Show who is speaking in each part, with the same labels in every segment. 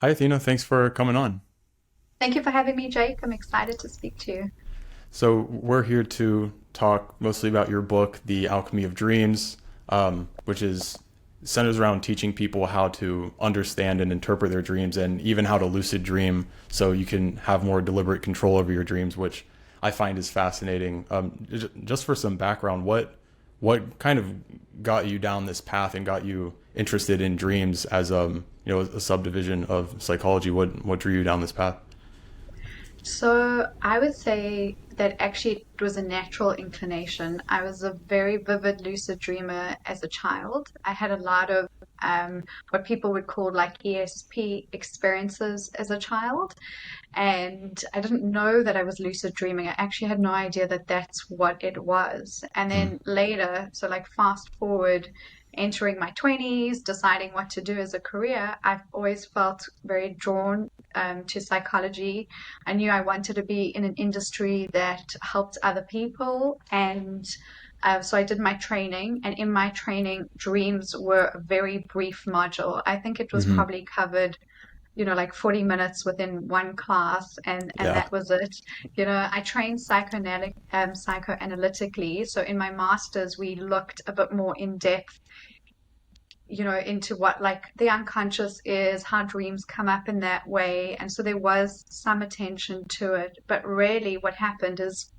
Speaker 1: Hi, Athena. Thanks for coming on.
Speaker 2: Thank you for having me, Jake. I'm excited to speak to you.
Speaker 1: So, we're here to talk mostly about your book, The Alchemy of Dreams, which is centers around teaching people how to understand and interpret their dreams and even how to lucid dream so you can have more deliberate control over your dreams, which I find is fascinating. Just for some background, what kind of got you down this path and got you interested in dreams as a subdivision of psychology? What drew you down this path?
Speaker 2: So I would say that actually it was a natural inclination. I was a very vivid lucid dreamer as a child. I had a lot of what people would call like ESP experiences as a child. And I didn't know that I was lucid dreaming. I actually had no idea that that's what it was. And
Speaker 1: Mm,
Speaker 2: then later, so like fast forward, entering my 20s, deciding what to do as a career, I've always felt very drawn to psychology. I knew I wanted to be in an industry that helped other people. And so I did my training, and in my training, dreams were a very brief module. I think it was
Speaker 1: hmm.
Speaker 2: probably covered like 40 minutes within one class, and
Speaker 1: Yeah.
Speaker 2: that was it. I trained psychoanalytically. So in my master's, we looked a bit more in depth, into what like the unconscious is, how dreams come up in that way. And so there was some attention to it. But really what happened is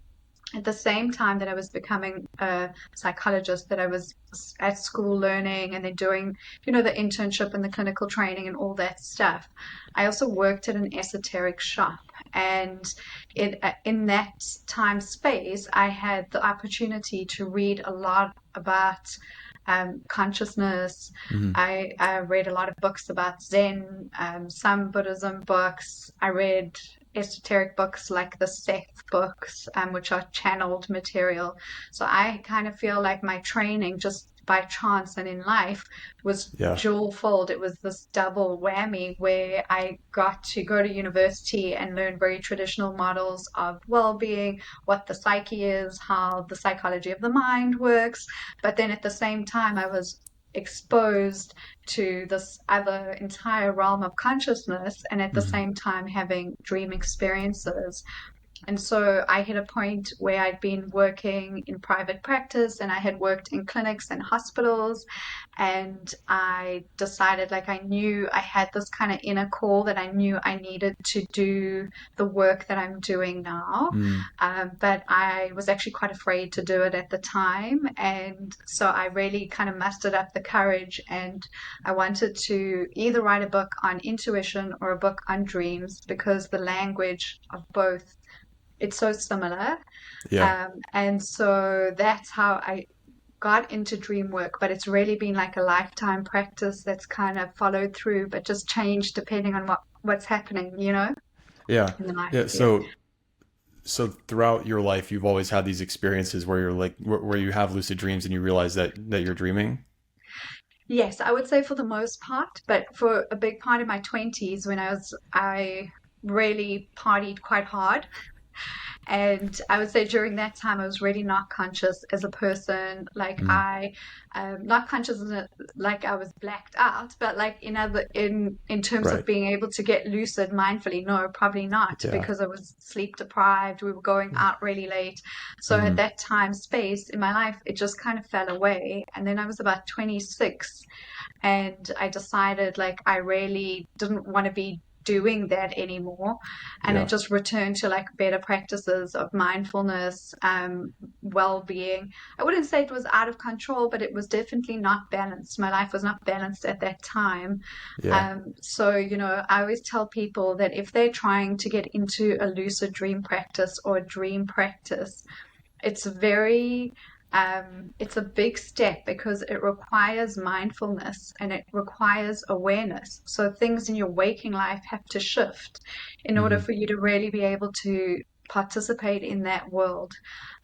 Speaker 2: at the same time that I was becoming a psychologist, that I was at school learning and then doing, the internship and the clinical training and all that stuff, I also worked at an esoteric shop. And in that time space, I had the opportunity to read a lot about consciousness.
Speaker 1: Hmm.
Speaker 2: I read a lot of books about Zen, some Buddhism books. I read esoteric books like the Seth books, which are channeled material. So I kind of feel like my training, just by chance and in life, was
Speaker 1: Yeah.
Speaker 2: dual fold. It was this double whammy where I got to go to university and learn very traditional models of well-being, what the psyche is, how the psychology of the mind works. But then at the same time, I was exposed to this other entire realm of consciousness, and at the
Speaker 1: Hmm.
Speaker 2: same time having dream experiences. And so I hit a point where I'd been working in private practice and I had worked in clinics and hospitals. And I decided, like, I knew I had this kind of inner call that I knew I needed to do the work that I'm doing now.
Speaker 1: Mm.
Speaker 2: But I was actually quite afraid to do it at the time. And so I really kind of mustered up the courage, and I wanted to either write a book on intuition or a book on dreams, because the language of both, it's so similar.
Speaker 1: Yeah.
Speaker 2: And so that's how I got into dream work, but it's really been like a lifetime practice that's kind of followed through, but just changed depending on what's happening,
Speaker 1: Yeah.
Speaker 2: in the life.
Speaker 1: Yeah.
Speaker 2: Yeah.
Speaker 1: So throughout your life, you've always had these experiences where you're like, where you have lucid dreams and you realize that you're dreaming.
Speaker 2: Yes, I would say for the most part, but for a big part of my 20s, when I really partied quite hard. And I would say during that time, I was really not conscious as a person. Like
Speaker 1: Mm.
Speaker 2: not conscious as like I was blacked out, but like in terms of
Speaker 1: Right.
Speaker 2: being able to get lucid mindfully, no, probably not,
Speaker 1: Yeah.
Speaker 2: because I was sleep deprived. We were going out really late. So at
Speaker 1: Hmm.
Speaker 2: that time space in my life, it just kind of fell away. And then I was about 26, and I decided like I really didn't want to be doing that anymore, and I
Speaker 1: Yeah.
Speaker 2: just returned to like better practices of mindfulness, well-being. I wouldn't say it was out of control, but it was definitely not balanced. My life was not balanced at that time.
Speaker 1: Yeah.
Speaker 2: So I always tell people that if they're trying to get into a lucid dream practice or a dream practice, it's very it's a big step, because it requires mindfulness and it requires awareness. So things in your waking life have to shift in order
Speaker 1: Hmm.
Speaker 2: for you to really be able to participate in that world.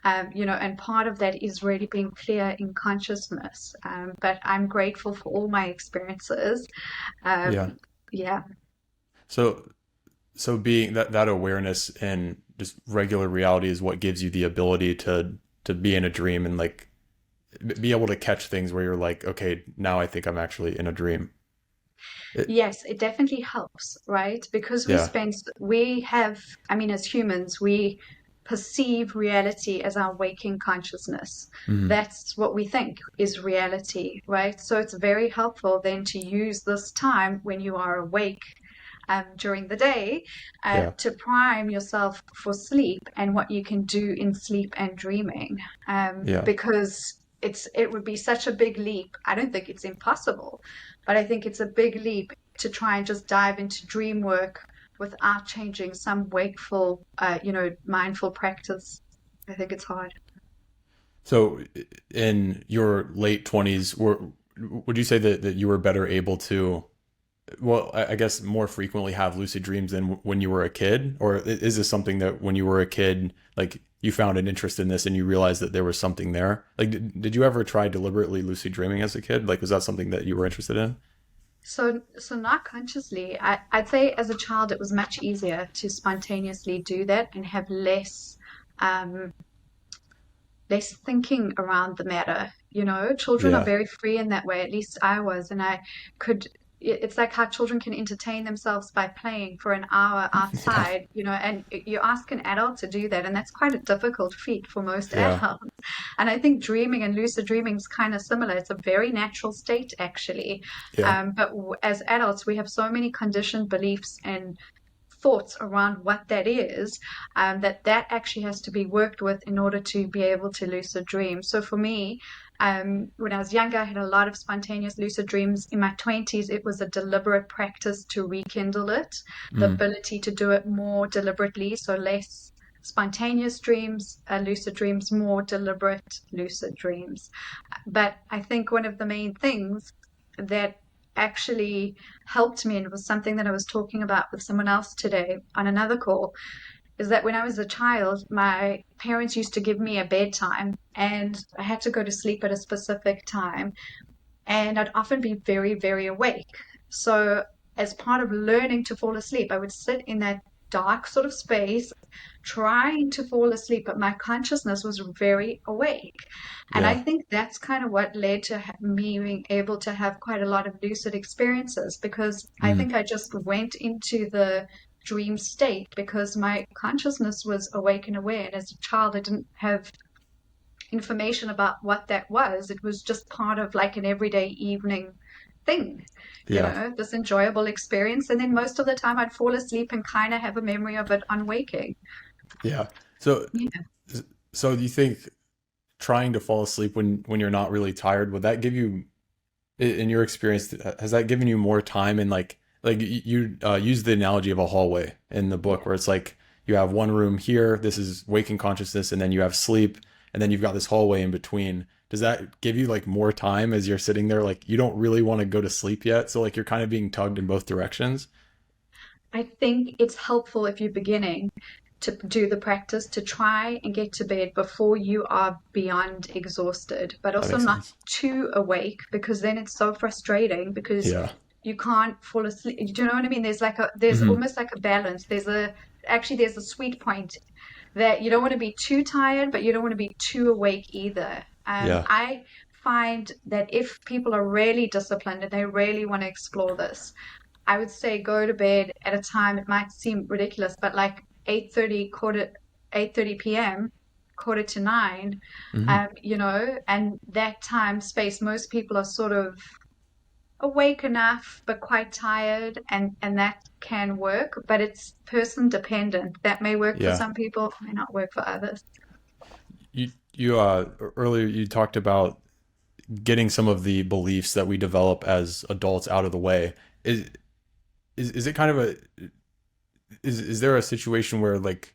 Speaker 2: And part of that is really being clear in consciousness. But I'm grateful for all my experiences.
Speaker 1: Yeah.
Speaker 2: Um, yeah.
Speaker 1: So being that awareness in just regular reality is what gives you the ability to be in a dream and like be able to catch things where you're like, okay, now I think I'm actually in a dream. It,
Speaker 2: Yes, it definitely helps, right? Because
Speaker 1: yeah.
Speaker 2: we have, I mean, as humans, we perceive reality as our waking consciousness.
Speaker 1: Hmm.
Speaker 2: That's what we think is reality, right? So it's very helpful then to use this time when you are awake during the day
Speaker 1: Yeah.
Speaker 2: to prime yourself for sleep and what you can do in sleep and dreaming.
Speaker 1: Yeah.
Speaker 2: Because it would be such a big leap. I don't think it's impossible, but I think it's a big leap to try and just dive into dream work without changing some wakeful, mindful practice. I think it's hard.
Speaker 1: So in your late 20s, would you say that you were better able to, well, I guess more frequently have lucid dreams than when you were a kid? Or is this something that when you were a kid, like you found an interest in this and you realized that there was something there? Like, did you ever try deliberately lucid dreaming as a kid? Like, was that something that you were interested in?
Speaker 2: So not consciously. I'd say as a child it was much easier to spontaneously do that and have um, less thinking around the matter. You know, children are
Speaker 1: Yeah.
Speaker 2: very free in that way. At least I was, and I could. It's like how children can entertain themselves by playing for an hour
Speaker 1: Yeah.
Speaker 2: outside, and you ask an adult to do that, and that's quite a difficult feat for most
Speaker 1: Yeah.
Speaker 2: adults. And I think dreaming and lucid dreaming is kind of similar. It's a very natural state, actually.
Speaker 1: Yeah.
Speaker 2: But as adults, we have so many conditioned beliefs and thoughts around what that is, that actually has to be worked with in order to be able to lucid dream. So for me, when I was younger, I had a lot of spontaneous lucid dreams. In my 20s, it was a deliberate practice to rekindle it, the
Speaker 1: Mm.
Speaker 2: ability to do it more deliberately, so less spontaneous dreams, lucid dreams, more deliberate lucid dreams. But I think one of the main things that actually helped me, and it was something that I was talking about with someone else today on another call, is that when I was a child, my parents used to give me a bedtime and I had to go to sleep at a specific time. And I'd often be very, very awake. So, as part of learning to fall asleep, I would sit in that dark sort of space trying to fall asleep, but my consciousness was very awake. And I
Speaker 1: Yeah.
Speaker 2: think that's kind of what led to me being able to have quite a lot of lucid experiences because I
Speaker 1: Mm.
Speaker 2: think I just went into the dream state because my consciousness was awake and aware. And as a child, I didn't have information about what that was. It was just part of like an everyday evening thing,
Speaker 1: Yeah.
Speaker 2: this enjoyable experience. And then most of the time I'd fall asleep and kind of have a memory of it on waking.
Speaker 1: Yeah. So,
Speaker 2: Yeah.
Speaker 1: so do you think trying to fall asleep when you're not really tired, would that give you, in your experience, has that given you more time? And like you use the analogy of a hallway in the book
Speaker 2: Yeah.
Speaker 1: where it's like you have one room here, this is waking consciousness, and then you have sleep, and then you've got this hallway in between. Does that give you like more time as you're sitting there? Like you don't really want to go to sleep yet, so like you're kind of being tugged in both directions.
Speaker 2: I think it's helpful if you're beginning to do the practice to try and get to bed before you are beyond exhausted, but
Speaker 1: That
Speaker 2: also
Speaker 1: makes
Speaker 2: not
Speaker 1: sense.
Speaker 2: too awake because then it's so frustrating because
Speaker 1: Yeah.
Speaker 2: you can't fall asleep. Do you know what I mean? There's
Speaker 1: Hmm.
Speaker 2: almost like a balance. There's a sweet point that you don't want to be too tired, but you don't want to be too awake either.
Speaker 1: Yeah.
Speaker 2: I find that if people are really disciplined and they really want to explore this, I would say go to bed at a time, it might seem ridiculous, but like 8:30 p.m., quarter to nine,
Speaker 1: Hmm.
Speaker 2: and that time space, most people are sort of awake enough but quite tired, and that can work, but it's person dependent. That may work for
Speaker 1: Yeah.
Speaker 2: some people, may not work for others.
Speaker 1: You earlier you talked about getting some of the beliefs that we develop as adults out of the way. Is is it kind of a, is there a situation where like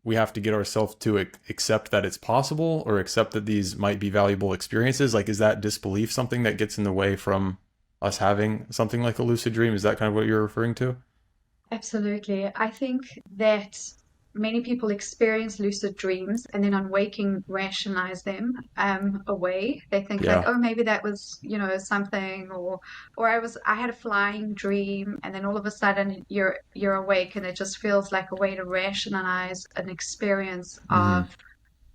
Speaker 1: we have to get ourselves to accept that it's possible or accept that these might be valuable experiences? Like, is that disbelief something that gets in the way from us having something like a lucid dream? Is that kind of what you're referring to?
Speaker 2: Absolutely. I think that many people experience lucid dreams and then on waking rationalize them away. They think like,
Speaker 1: Yeah.
Speaker 2: oh, maybe that was, something, or I had a flying dream, and then all of a sudden you're awake, and it just feels like a way to rationalize an experience
Speaker 1: Hmm.
Speaker 2: of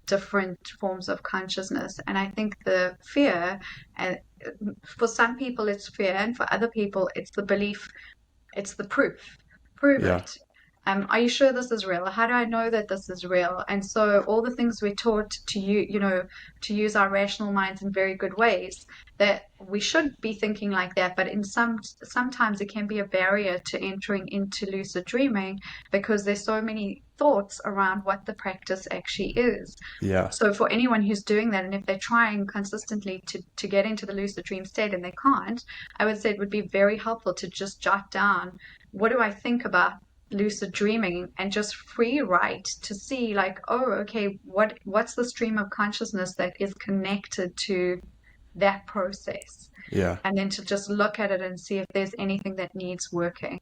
Speaker 2: different forms of consciousness. And I think the fear, uh, for some people it's fear, and for other people it's the belief, it's the proof. Prove
Speaker 1: Yeah.
Speaker 2: it. Are you sure this is real? How do I know that this is real? And so all the things we're taught to to use our rational minds in very good ways, that we should be thinking like that, but sometimes it can be a barrier to entering into lucid dreaming because there's so many thoughts around what the practice actually is.
Speaker 1: Yeah.
Speaker 2: So for anyone who's doing that, and if they're trying consistently to get into the lucid dream state and they can't, I would say it would be very helpful to just jot down, what do I think about lucid dreaming, and just free write to see like, oh, okay, what's the stream of consciousness that is connected to that process,
Speaker 1: Yeah.
Speaker 2: and then to just look at it and see if there's anything that needs working.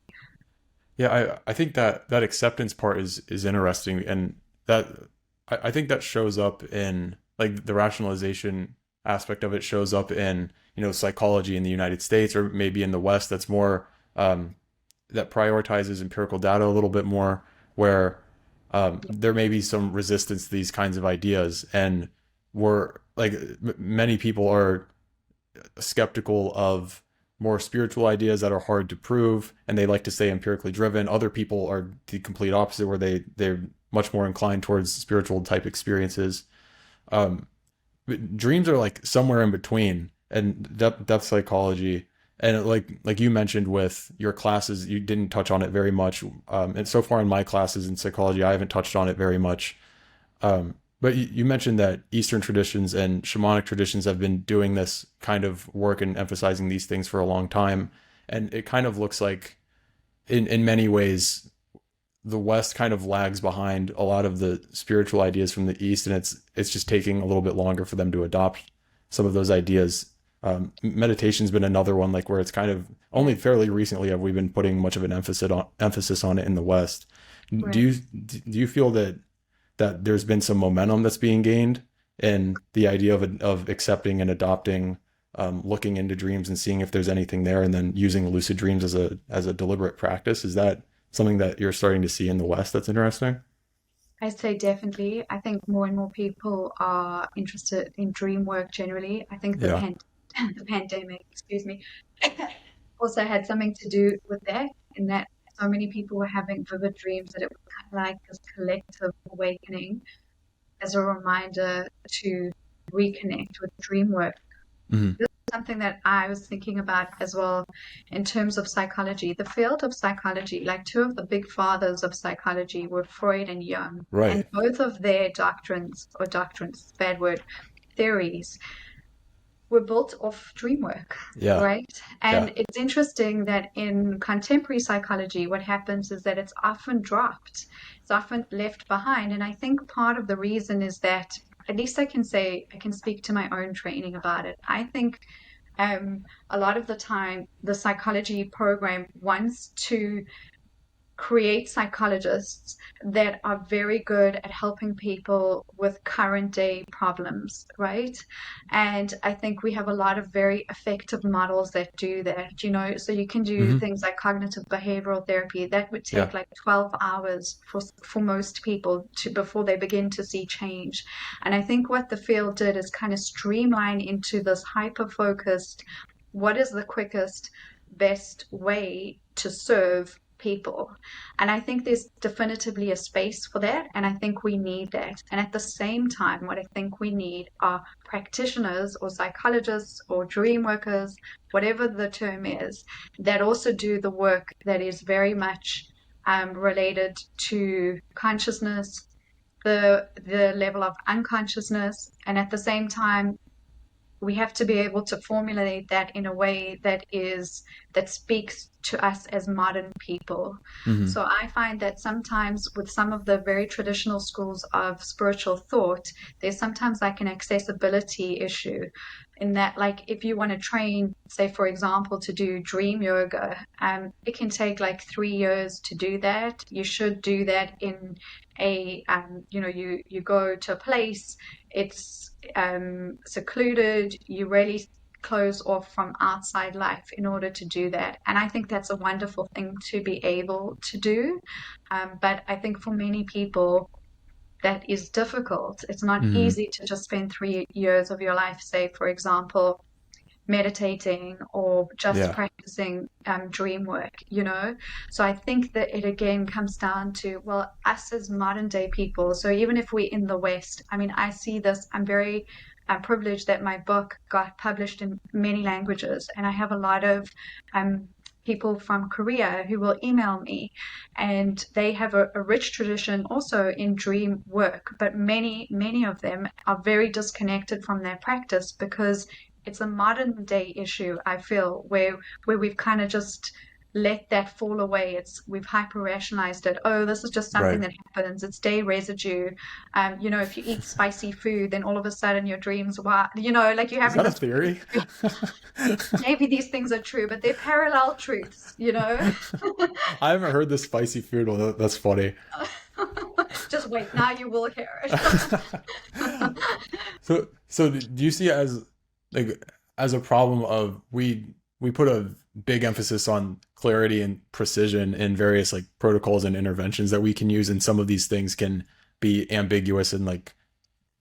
Speaker 1: Yeah, I think that that acceptance part is interesting, and that I think that shows up in like the rationalization aspect of it shows up in, psychology in the United States or maybe in the West that's more that prioritizes empirical data a little bit more, where there may be some resistance to these kinds of ideas, and we're like many people are skeptical of more spiritual ideas that are hard to prove, and they like to stay empirically driven. Other people are the complete opposite, where they're much more inclined towards spiritual type experiences. um but dreams are like somewhere in between, and depth psychology, and like you mentioned with your classes, you didn't touch on it very much, and so far in my classes in psychology I haven't touched on it very much. But you mentioned that Eastern traditions and shamanic traditions have been doing this kind of work and emphasizing these things for a long time. And it kind of looks like, in many ways, the West kind of lags behind a lot of the spiritual ideas from the East, and it's just taking a little bit longer for them to adopt some of those ideas. Meditation's been another one, like where it's kind of only fairly recently have we been putting much of an emphasis on it in the West. Do
Speaker 2: Right.
Speaker 1: you feel that there's been some momentum that's being gained in the idea of accepting and adopting, looking into dreams and seeing if there's anything there, and then using lucid dreams as a deliberate practice? Is that something that you're starting to see in the West that's interesting?
Speaker 2: I'd say definitely. I think more and more people are interested in dream work generally. I think
Speaker 1: Yeah.
Speaker 2: the pandemic, excuse me, also had something to do with that, in that so many people were having vivid dreams that it was kind of like this collective awakening as a reminder to reconnect with dream work.
Speaker 1: Hmm.
Speaker 2: This is something that I was thinking about as well in terms of psychology. The field of psychology, like two of the big fathers of psychology were Freud and Jung, and
Speaker 1: Right.
Speaker 2: both of their doctrines, bad word, theories, were built off dream work,
Speaker 1: Yeah.
Speaker 2: right?
Speaker 1: Yeah.
Speaker 2: And it's interesting that in contemporary psychology, what happens is that it's often dropped, it's often left behind. And I think part of the reason is that, at least I can say, I can speak to my own training about it. I think a lot of the time, the psychology program wants to create psychologists that are very good at helping people with current day problems, right? And I think we have a lot of very effective models that do that, so you can do
Speaker 1: Hmm.
Speaker 2: things like cognitive behavioral therapy that would
Speaker 1: Yeah.
Speaker 2: take like 12 hours for most people to before they begin to see change. And I think what the field did is kind of streamline into this hyper focused, what is the quickest, best way to serve people. And I think there's definitively a space for that. And I think we need that. And at the same time, what I think we need are practitioners or psychologists or dream workers, whatever the term is, that also do the work that is very much related to consciousness, the level of unconsciousness, and at the same time we have to be able to formulate that in a way that speaks to us as modern people.
Speaker 1: Hmm.
Speaker 2: So I find that sometimes with some of the very traditional schools of spiritual thought, there's sometimes like an accessibility issue, in that, like, if you want to train, say for example, to do dream yoga, it can take like 3 years to do that. You should do that in you go to a place, it's secluded, you really close off from outside life in order to do that. And I think that's a wonderful thing to be able to do. But I think for many people, that is difficult. It's not
Speaker 1: Hmm.
Speaker 2: easy to just spend 3 years of your life, say, for example, meditating or just
Speaker 1: Yeah.
Speaker 2: practicing dream work, you know? So I think that it again comes down to, well, us as modern day people. So even if we're in the West, I mean, I see this, I'm very privileged that my book got published in many languages, and I have a lot of um, people from Korea who will email me, and they have a rich tradition also in dream work, but many of them are very disconnected from their practice because it's a modern day issue, I feel, where we've kind of just let that fall away. It's we've hyper rationalized it. Oh, this is just something
Speaker 1: Right.
Speaker 2: that happens. It's day residue. If you eat spicy food, then all of a sudden your dreams, wow, like you're
Speaker 1: Is
Speaker 2: having
Speaker 1: that a
Speaker 2: this
Speaker 1: theory?
Speaker 2: maybe these things are true, but they're parallel truths.
Speaker 1: I haven't heard the spicy food one. That's funny.
Speaker 2: Just wait, now you will hear it.
Speaker 1: So do you see it as like as a problem of we put a big emphasis on clarity and precision in various like protocols and interventions that we can use, and some of these things can be ambiguous and like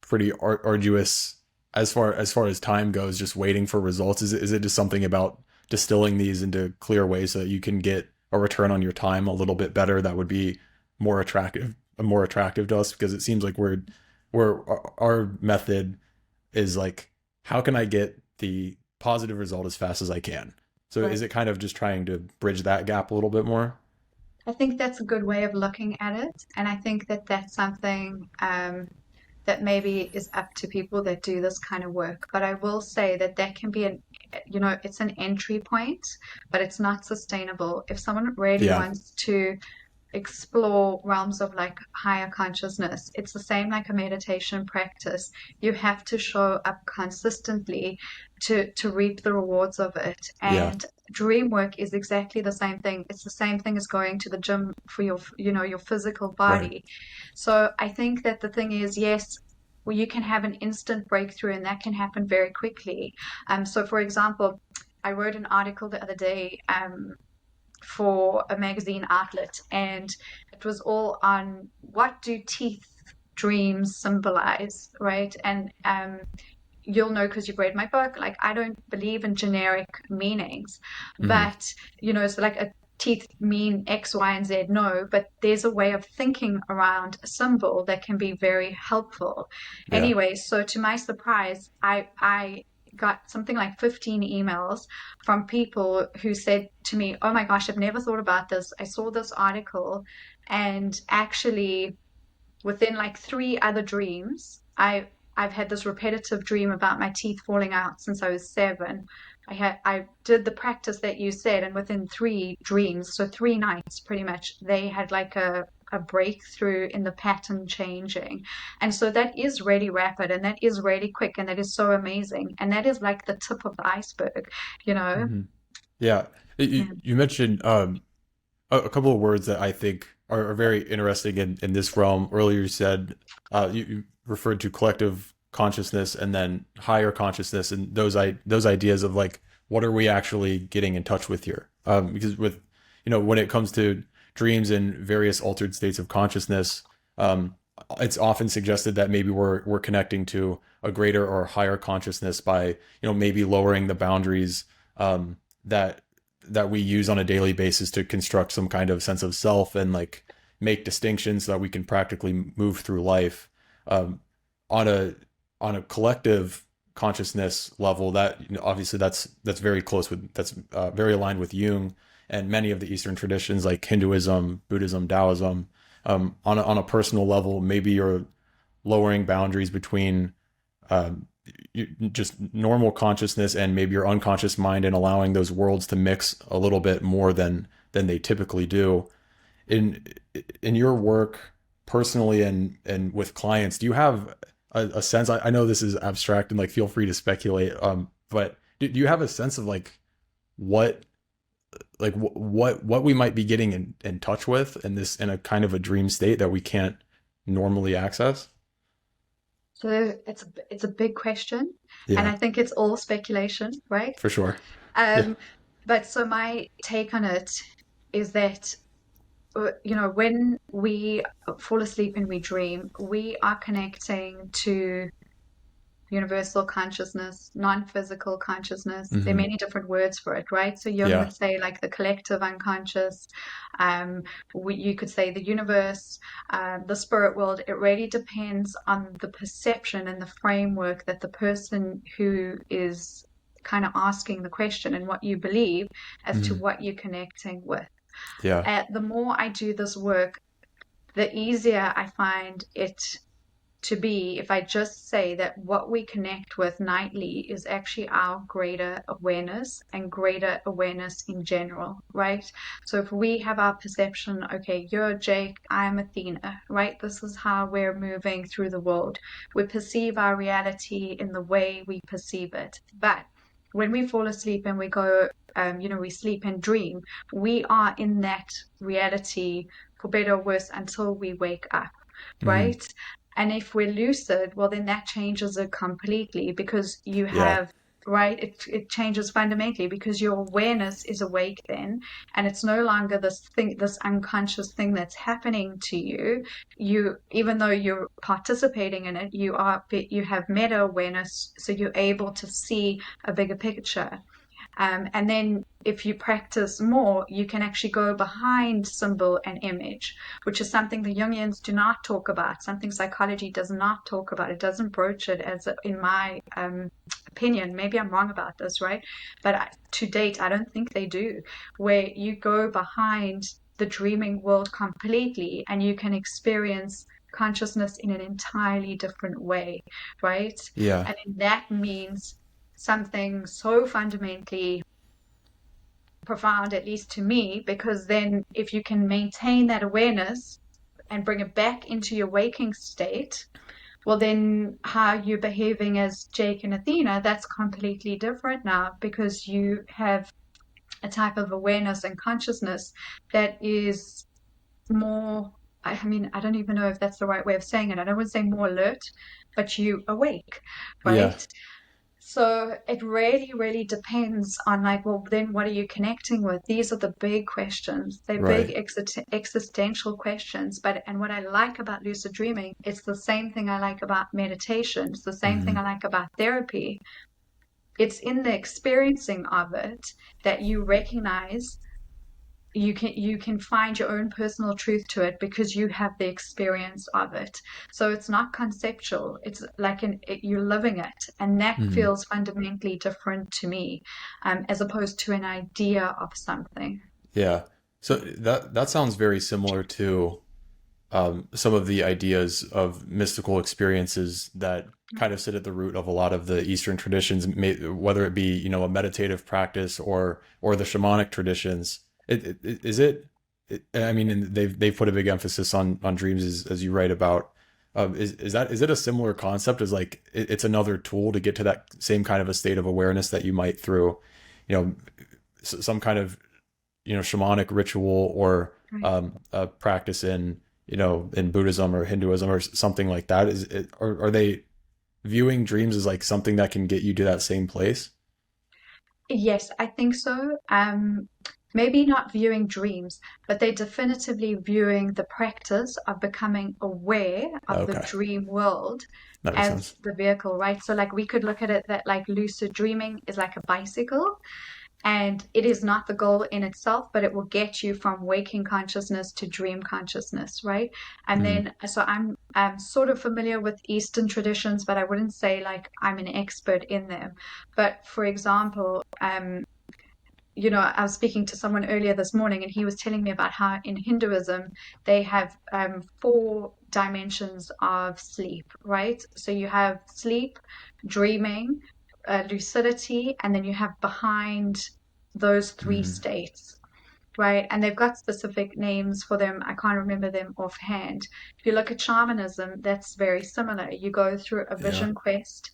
Speaker 1: pretty arduous as far as time goes, just waiting for results. Is it just something about distilling these into clear ways so that you can get a return on your time a little bit better that would be more attractive to us? Because it seems like our method is like, how can I get the positive result as fast as I can? So
Speaker 2: Right.
Speaker 1: is it kind of just trying to bridge that gap a little bit more?
Speaker 2: I think that's a good way of looking at it, and I think that that's something that maybe is up to people that do this kind of work. But I will say that that can be it's an entry point, but it's not sustainable. If someone really
Speaker 1: Yeah.
Speaker 2: wants to explore realms of like higher consciousness. It's the same like a meditation practice. You have to show up consistently to reap the rewards of it.
Speaker 1: Yeah.
Speaker 2: And dream work is exactly the same thing. It's the same thing as going to the gym for your physical
Speaker 1: Right.
Speaker 2: body. So I think that the thing is, yes, well, you can have an instant breakthrough and that can happen very quickly. So for example, I wrote an article the other day for a magazine outlet, and it was all on what do teeth dreams symbolize, right? And you'll know because you've read my book, like I don't believe in generic meanings,
Speaker 1: Hmm.
Speaker 2: but so like a teeth mean X, Y, and Z. No, but there's a way of thinking around a symbol that can be very helpful.
Speaker 1: Yeah.
Speaker 2: Anyway, so to my surprise, I got something like 15 emails from people who said to me, "Oh my gosh, I've never thought about this. I saw this article, and actually." Within like three other dreams, I've had this repetitive dream about my teeth falling out since I was 7. I did the practice that you said, and within 3 dreams, so 3 nights pretty much, they had like a breakthrough in the pattern changing. And so that is really rapid and that is really quick and that is so amazing. And that is like the tip of the iceberg, you know?
Speaker 1: Hmm. Yeah. You,
Speaker 2: Yeah.
Speaker 1: you mentioned a couple of words that I think are very interesting in this realm. Earlier, you said you referred to collective consciousness and then higher consciousness, and those ideas of like what are we actually getting in touch with here? Because with when it comes to dreams and various altered states of consciousness, um, it's often suggested that maybe we're connecting to a greater or higher consciousness by maybe lowering the boundaries that we use on a daily basis to construct some kind of sense of self and like make distinctions so that we can practically move through life um, on a collective consciousness level. That obviously that's very close with that's very aligned with Jung and many of the Eastern traditions like Hinduism, Buddhism, Taoism. On a personal level, maybe you're lowering boundaries between um, just normal consciousness and maybe your unconscious mind, and allowing those worlds to mix a little bit more than they typically do. In in your work personally and with clients, do you have a sense? I know this is abstract and like feel free to speculate. But do you have a sense of like what what we might be getting in touch with in a kind of a dream state that we can't normally access?
Speaker 2: So it's a big question, and
Speaker 1: Yeah,
Speaker 2: I think it's all speculation, right?
Speaker 1: for sure. Yeah.
Speaker 2: Um, but so my take on it is that when we fall asleep and we dream, we are connecting to universal consciousness, non-physical consciousness. There are
Speaker 1: Hmm.
Speaker 2: many different words for it, right? So Jung
Speaker 1: Yeah.
Speaker 2: would say like the collective unconscious. Um, you could say the universe, the spirit world. It really depends on the perception and the framework that the person who is kind of asking the question and what you believe as to
Speaker 1: Hmm.
Speaker 2: what you're connecting with.
Speaker 1: Yeah.
Speaker 2: The more I do this work, the easier I find it to be if I just say that what we connect with nightly is actually our greater awareness and greater awareness in general, right? So if we have our perception, okay, you're Jake, I'm Athena, right? This is how we're moving through the world. We perceive our reality in the way we perceive it. But when we fall asleep and we go, we sleep and dream, we are in that reality for better or worse until we wake up,
Speaker 1: Hmm.
Speaker 2: right? And if we're lucid, well, then that changes it completely because you
Speaker 1: Yeah.
Speaker 2: have, right? It changes fundamentally because your awareness is awake then, and it's no longer this thing, this unconscious thing that's happening to you. Even though you're participating in it, you have meta awareness, so you're able to see a bigger picture. And then if you practice more, you can actually go behind symbol and image, which is something the Jungians do not talk about, something psychology does not talk about. It doesn't broach it in my opinion. Maybe I'm wrong about this, right? But to date, I don't think they do, where you go behind the dreaming world completely and you can experience consciousness in an entirely different way, right?
Speaker 1: Yeah.
Speaker 2: And that means something so fundamentally profound, at least to me, because then if you can maintain that awareness and bring it back into your waking state, well, then how you're behaving as Jake and Athena, that's completely different now because you have a type of awareness and consciousness that is more. I mean, I don't even know if that's the right way of saying it. I don't want to say more alert, but you awake,
Speaker 1: Yeah.
Speaker 2: right? So it really, really depends on like, well, then what are you connecting with? These are the big questions. They're big
Speaker 1: Right.
Speaker 2: existential questions. And what I like about lucid dreaming, it's the same thing I like about meditation. It's the same thing
Speaker 1: Hmm.
Speaker 2: I like about therapy. It's in the experiencing of it that you recognize you can find your own personal truth to it because you have the experience of it. So it's not conceptual, it's like you're living it, and that
Speaker 1: Hmm.
Speaker 2: feels fundamentally different to me, as opposed to an idea of something.
Speaker 1: Yeah. So that sounds very similar to some of the ideas of mystical experiences that kind of sit at the root of a lot of the Eastern traditions, whether it be a meditative practice or the shamanic traditions. Is it? I mean, and they've put a big emphasis on dreams as you write about. Is it a similar concept as like it's another tool to get to that same kind of a state of awareness that you might through, you know, some kind of shamanic ritual or
Speaker 2: Right.
Speaker 1: a practice in Buddhism or Hinduism or something like that? Are they viewing dreams as like something that can get you to that same place?
Speaker 2: Yes, I think so. Maybe not viewing dreams, but they're definitively viewing the practice of becoming aware of the
Speaker 1: Okay,
Speaker 2: dream world
Speaker 1: that makes
Speaker 2: as
Speaker 1: sense.
Speaker 2: the vehicle, right? So, like, we could look at it that, like, lucid dreaming is like a bicycle, and it is not the goal in itself, but it will get you from waking consciousness to dream consciousness, right? And
Speaker 1: Mm,
Speaker 2: then, so I'm sort of familiar with Eastern traditions, but I wouldn't say like I'm an expert in them. But for example, I was speaking to someone earlier this morning, and he was telling me about how in Hinduism they have four dimensions of sleep, right? So you have sleep, dreaming, lucidity, and then you have behind those three
Speaker 1: mm,
Speaker 2: states, right? And they've got specific names for them. I can't remember them offhand. If you look at shamanism, that's very similar. You go through a
Speaker 1: yeah.
Speaker 2: vision quest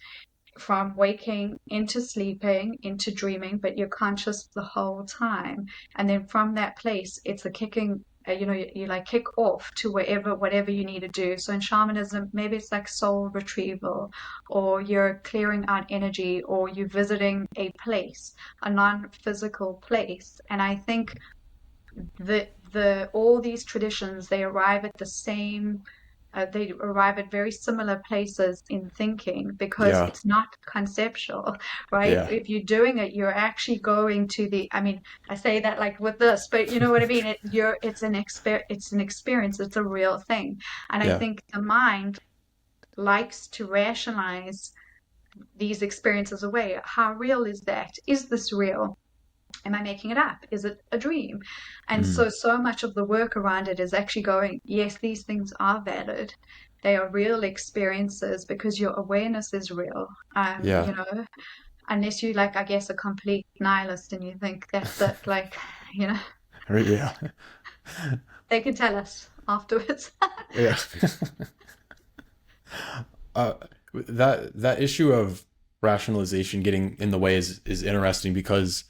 Speaker 2: from waking into sleeping into dreaming, but you're conscious the whole time. And then from that place, it's a kicking. You like kick off to whatever you need to do. So in shamanism, maybe it's like soul retrieval, or you're clearing out energy, or you're visiting a place, a non-physical place. And I think the all these traditions, they arrive at the same they arrive at very similar places in thinking because
Speaker 1: Yeah.
Speaker 2: it's not conceptual, right?
Speaker 1: Yeah.
Speaker 2: If you're doing it, you're actually going to the, I mean, I say that like with this, but you know what I mean? It's an experience, it's a real thing. And I
Speaker 1: Yeah.
Speaker 2: think the mind likes to rationalize these experiences away. How real is that? Is this real? Am I making it up? Is it a dream? And
Speaker 1: Mm.
Speaker 2: so much of the work around it is actually going, yes, these things are valid. They are real experiences because your awareness is real.
Speaker 1: Yeah.
Speaker 2: Unless you like, I guess, a complete nihilist and you think that's it, like, you know,
Speaker 1: Yeah.
Speaker 2: they can tell us afterwards.
Speaker 1: Yeah. uh, that issue of rationalization getting in the way is interesting because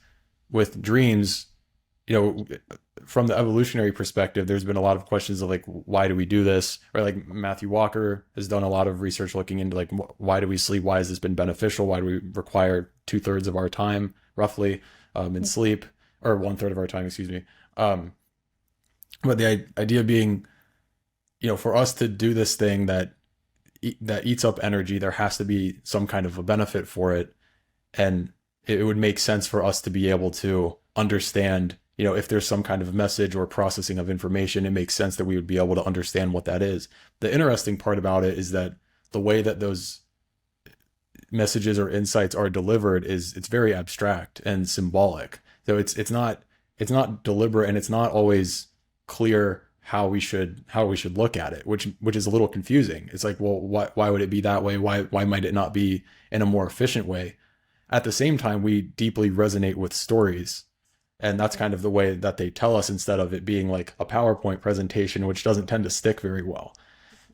Speaker 1: with dreams, you know, from the evolutionary perspective, there's been a lot of questions of like, why do we do this? Or like Matthew Walker has done a lot of research looking into like, why do we sleep? Why has this been beneficial? Why do we require 2/3 of our time roughly in sleep, or 1/3 of our time, excuse me. But the idea being, you know, for us to do this thing that eats up energy, there has to be some kind of a benefit for it. And it would make sense for us to be able to understand, you know, if there's some kind of message or processing of information, it makes sense that we would be able to understand what that is. The interesting part about it is that the way that those messages or insights are delivered is it's very abstract and symbolic. So it's not deliberate, and it's not always clear how we should look at it, which is a little confusing. It's like, well, why would it be that way? Why might it not be in a more efficient way? At the same time, we deeply resonate with stories, and that's kind of the way that they tell us, instead of it being like a PowerPoint presentation, which doesn't tend to stick very well.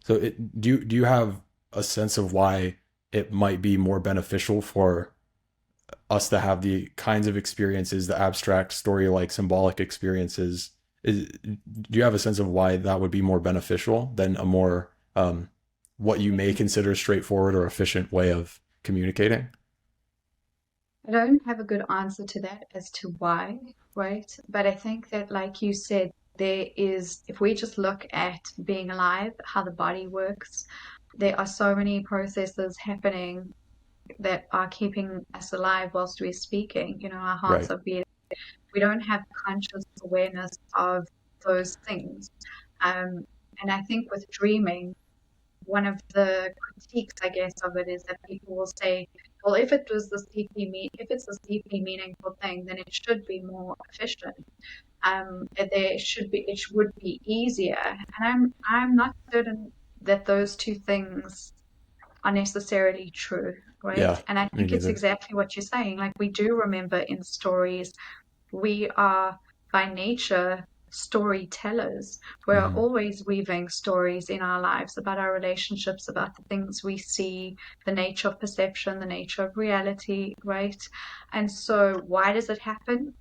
Speaker 1: So do you have a sense of why it might be more beneficial for us to have the kinds of experiences, the abstract story like symbolic experiences? Do you have a sense of why that would be more beneficial than a more what you may consider straightforward or efficient way of communicating?
Speaker 2: I don't have a good answer to that as to why, right? But I think that, like you said, there is, if we just look at being alive, how the body works, there are so many processes happening that are keeping us alive whilst we're speaking. You know, our hearts
Speaker 1: Right.
Speaker 2: are beating. We don't have conscious awareness of those things. Um, and I think with dreaming, one of the critiques, I guess, of it is that people will say, well, if it's this deeply meaningful thing, then it should be more efficient. It would be easier. And I'm not certain that those two things are necessarily true, right?
Speaker 1: Yeah.
Speaker 2: And I
Speaker 1: Me
Speaker 2: think it's
Speaker 1: neither.
Speaker 2: exactly what you're saying. Like we do remember in stories, we are by nature storytellers. We're
Speaker 1: Hmm.
Speaker 2: always weaving stories in our lives about our relationships, about the things we see, the nature of perception, the nature of reality, right? And so why does it happen?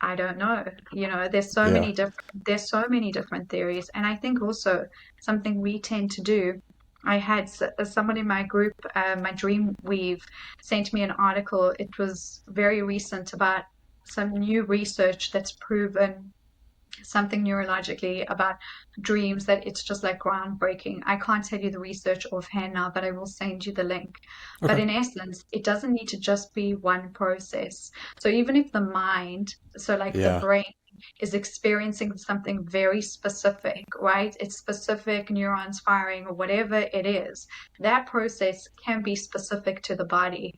Speaker 2: I don't know. You know,
Speaker 1: Yeah.
Speaker 2: there's so many different theories. And I think also something we tend to do. I had someone in my group, my Dream Weave, sent me an article. It was very recent about some new research that's proven something neurologically about dreams that it's just like groundbreaking. I can't tell you the research offhand now, but I will send you the link. But
Speaker 1: Okay.
Speaker 2: in essence, it doesn't need to just be one process. So even if the mind, so like the
Speaker 1: Yeah.
Speaker 2: brain, is experiencing something very specific, right? It's specific neurons firing or whatever it is. That process can be specific to the body,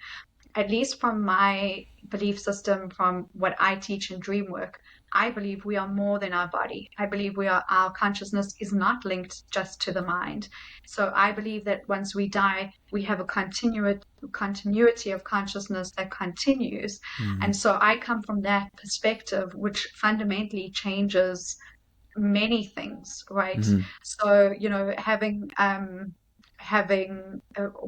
Speaker 2: at least from my belief system, from what I teach in dream work. I believe we are more than our body. I believe our consciousness is not linked just to the mind. So I believe that once we die, we have a continuity of consciousness that continues.
Speaker 1: Hmm.
Speaker 2: And so I come from that perspective, which fundamentally changes many things, right?
Speaker 1: Hmm.
Speaker 2: So, you know,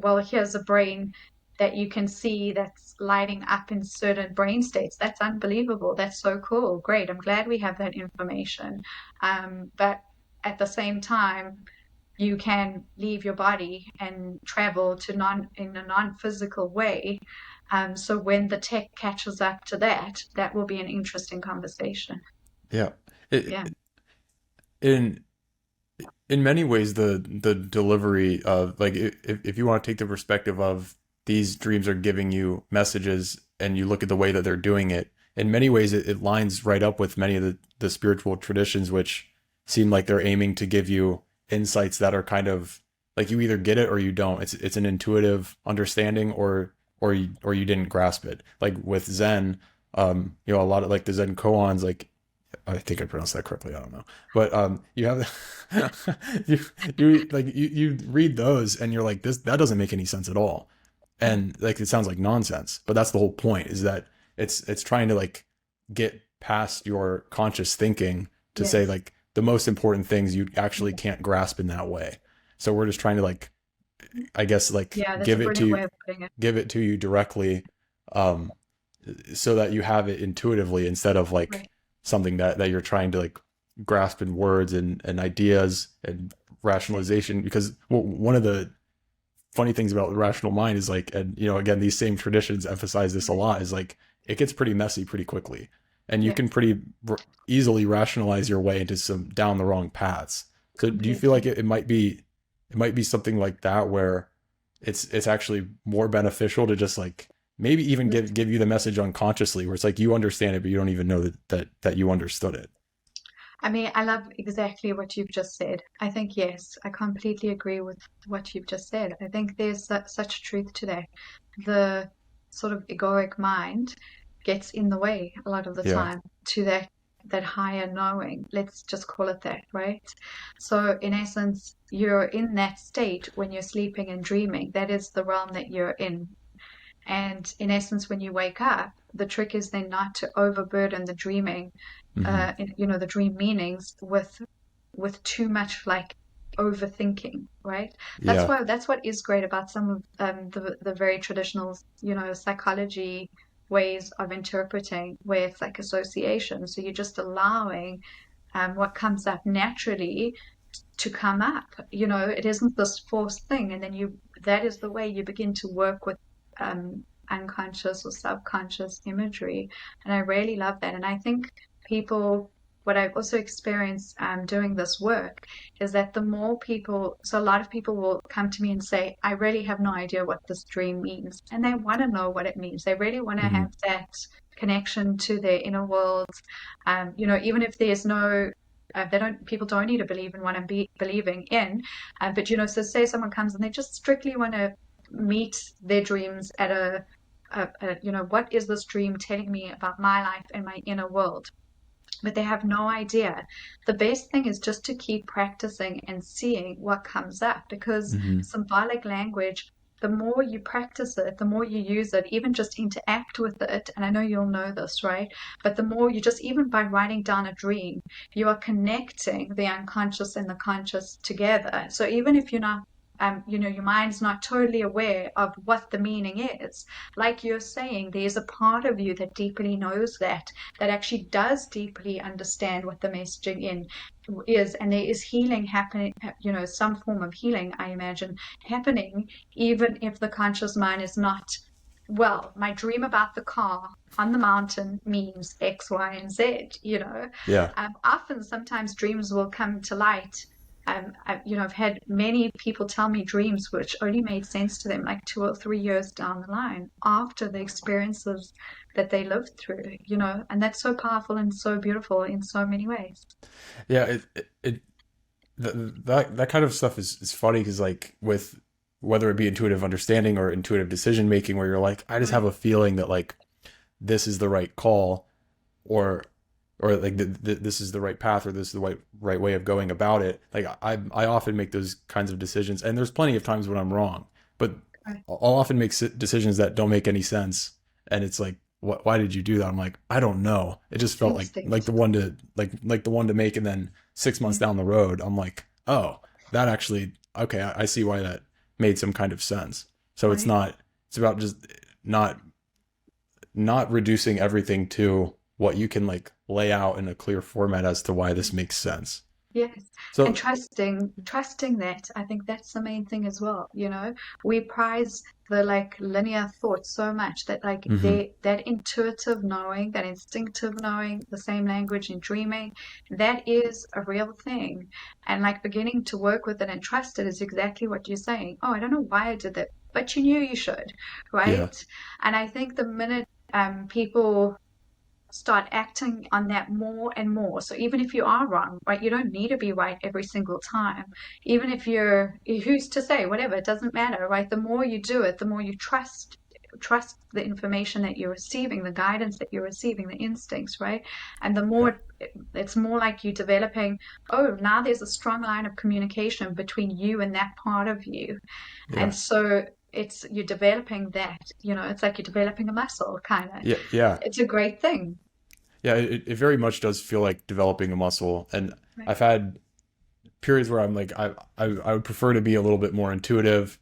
Speaker 2: well, here's a brain that you can see that's lighting up in certain brain states. That's unbelievable. That's so cool. Great. I'm glad we have that information. But at the same time, you can leave your body and travel to in a non-physical way. So when the tech catches up to that, that will be an interesting conversation.
Speaker 1: Yeah. It,
Speaker 2: Yeah.
Speaker 1: in in many ways, the delivery of like if you want to take the perspective of these dreams are giving you messages and you look at the way that they're doing it, in many ways it lines right up with many of the spiritual traditions, which seem like they're aiming to give you insights that are kind of like you either get it or you don't. It's an intuitive understanding, or you didn't grasp it. Like with Zen, a lot of like the Zen koans, like I think I pronounced that correctly. I don't know, but you have you you read those and you're like, this that doesn't make any sense at all, and like it sounds like nonsense. But that's the whole point, is that it's trying to like get past your conscious thinking to say
Speaker 2: Yes.
Speaker 1: like the most important things you actually can't grasp in that way. So we're just trying to like, I guess, like
Speaker 2: Yeah, that's a brilliant way of putting it.
Speaker 1: give it to you directly, um, so that you have it intuitively instead of like
Speaker 2: Right.
Speaker 1: something that you're trying to like grasp in words and ideas and rationalization. Because one of the funny things about the rational mind is like, and again, these same traditions emphasize this a
Speaker 2: Right.
Speaker 1: lot, is like it gets pretty messy pretty quickly, and you can
Speaker 2: Yes,
Speaker 1: pretty easily rationalize your way into some down the wrong paths. So do you feel like
Speaker 2: completely.
Speaker 1: it might be something like that, where it's actually more beneficial to just like maybe even give you the message unconsciously, where it's like you understand it but you don't even know that you understood it.
Speaker 2: I mean, I love exactly what you've just said. I think, yes, I completely agree with what you've just said. I think there's such truth to that. The sort of egoic mind gets in the way a lot of the
Speaker 1: Yeah.
Speaker 2: time to that higher knowing. Let's just call it that, right? So in essence, you're in that state when you're sleeping and dreaming. That is the realm that you're in. And in essence, when you wake up, the trick is then not to overburden the dreaming,
Speaker 1: Hmm.
Speaker 2: the dream meanings with too much like overthinking, right?
Speaker 1: Yeah.
Speaker 2: That's what is great about some of the very traditional, psychology ways of interpreting, where it's like association. So you're just allowing what comes up naturally to come up. It isn't this forced thing, and then that is the way you begin to work with um, unconscious or subconscious imagery. And I really love that. And I think people, what I've also experienced doing this work is that the more people, so a lot of people will come to me and say, I really have no idea what this dream means. And they want to know what it means. They really want to
Speaker 1: Hmm.
Speaker 2: have that connection to their inner world. Even if there's no people don't need to believe in what I'm believing in. But so say someone comes and they just strictly want to meet their dreams at what is this dream telling me about my life and my inner world? But they have no idea. The best thing is just to keep practicing and seeing what comes up, because
Speaker 1: Hmm.
Speaker 2: symbolic language, the more you practice it, the more you use it, even just interact with it. And I know you'll know this, right? But the more you just, even by writing down a dream, you are connecting the unconscious and the conscious together. So even if you're not, your mind's not totally aware of what the meaning is, like you're saying, there's a part of you that deeply knows that actually does deeply understand what the messaging in is, and there is healing happening, some form of healing, I imagine, happening, even if the conscious mind is not, well, my dream about the car on the mountain means X, Y, and Z,
Speaker 1: Yeah.
Speaker 2: often sometimes dreams will come to light. I've had many people tell me dreams which only made sense to them like 2 or 3 years down the line after the experiences that they lived through, and that's so powerful and so beautiful in so many ways.
Speaker 1: Yeah. That kind of stuff is funny, because like with whether it be intuitive understanding or intuitive decision making, where you're like, I just have
Speaker 2: Right,
Speaker 1: a feeling that like this is the right call, or like this is the right path, or this is the right way of going about it. Like I often make those kinds of decisions, and there's plenty of times when I'm wrong, but
Speaker 2: right.
Speaker 1: I'll often make decisions that don't make any sense, and it's like, why did you do that? I'm like, I don't know. It just felt like
Speaker 2: Instinct.
Speaker 1: the one to like the one to make, and then 6 months
Speaker 2: Yeah,
Speaker 1: down the road, I'm like, oh, that actually, okay, I see why that made some kind of sense. So
Speaker 2: right.
Speaker 1: it's about just not reducing everything to what you can like lay out in a clear format as to why this makes sense.
Speaker 2: Yes. And
Speaker 1: So,
Speaker 2: trusting that, I think that's the main thing as well. We prize the like linear thought so much that like
Speaker 1: mhm,
Speaker 2: that intuitive knowing, that instinctive knowing, the same language in dreaming, that is a real thing. And like beginning to work with it and trust it is exactly what you're saying. Oh, I don't know why I did that, but you knew you should,
Speaker 1: yeah,
Speaker 2: right? And I think the minute people start acting on that more and more. So even if you are wrong, right, you don't need to be right every single time. Even if who's to say, whatever, it doesn't matter, right? The more you do it, the more you trust the information that you're receiving, the guidance that you're receiving, the instincts, right? And the
Speaker 1: yeah,
Speaker 2: more it's more like you developing, oh, now there's a strong line of communication between you and that part of you. And
Speaker 1: yeah,
Speaker 2: so you're developing that, it's like you're developing a muscle kind of.
Speaker 1: yeah, yeah.
Speaker 2: It's a great thing.
Speaker 1: Yeah, it very much does feel like developing a muscle. And
Speaker 2: Right.
Speaker 1: I've had periods where I'm like, I would prefer to be a little bit more intuitive,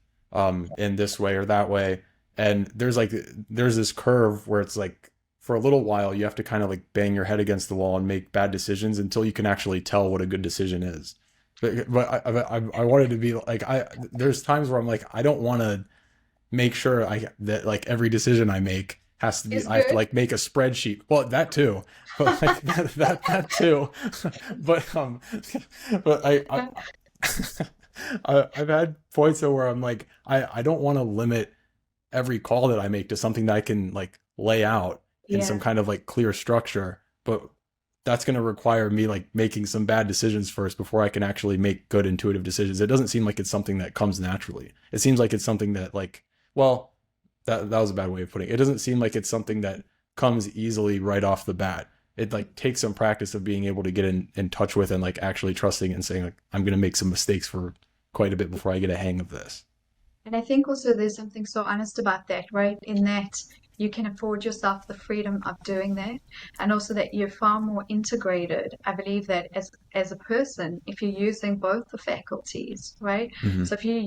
Speaker 1: in this way or that way. And there's this curve where it's like, for a little while, you have to kind of like bang your head against the wall and make bad decisions until you can actually tell what a good decision is. But I wanted to be like, there's times where I'm like, I don't want to make sure that like every decision I make has to be,
Speaker 2: Is
Speaker 1: I have to
Speaker 2: good.
Speaker 1: like make a spreadsheet. Well, that too, but like that too. But but I've had points though where I'm like, I don't want to limit every call that I make to something that I can like lay out in some
Speaker 2: Yeah.
Speaker 1: kind of like clear structure. But that's going to require me like making some bad decisions first before I can actually make good intuitive decisions. It doesn't seem like it's something that comes naturally. It seems like it's something that like, well, that was a bad way of putting it. It doesn't seem like it's something that comes easily right off the bat. It like takes some practice of being able to get in touch with and like actually trusting and saying like, I'm going to make some mistakes for quite a bit before I get a hang of this.
Speaker 2: And I think also there's something so honest about that, right? In that you can afford yourself the freedom of doing that, and also that you're far more integrated. I believe that as a person, if you're using both the faculties, right?
Speaker 1: Mm-hmm.
Speaker 2: So if you're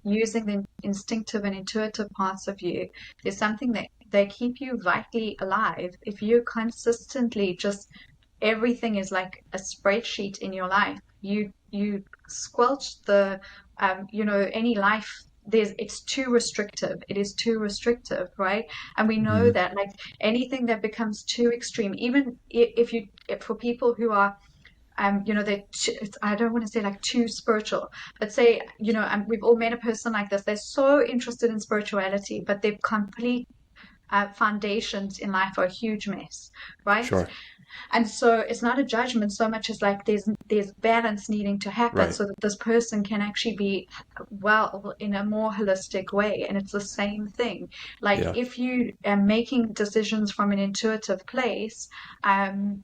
Speaker 2: using the instinctive and intuitive parts of you, there's something that they keep you vitally alive. If you're consistently just everything is like a spreadsheet in your life, you squelch the any life it's too restrictive. It is too restrictive, right? And we know
Speaker 1: Mm-hmm.
Speaker 2: that like anything that becomes too extreme, even if for people who are I don't want to say like too spiritual, but say, we've all met a person like this. They're so interested in spirituality, but their complete foundations in life are a huge mess, right?
Speaker 1: Sure.
Speaker 2: And so it's not a judgment so much as like there's balance needing to happen
Speaker 1: Right.
Speaker 2: so that this person can actually be well in a more holistic way. And it's the same thing. Like
Speaker 1: Yeah.
Speaker 2: if you are making decisions from an intuitive place, um,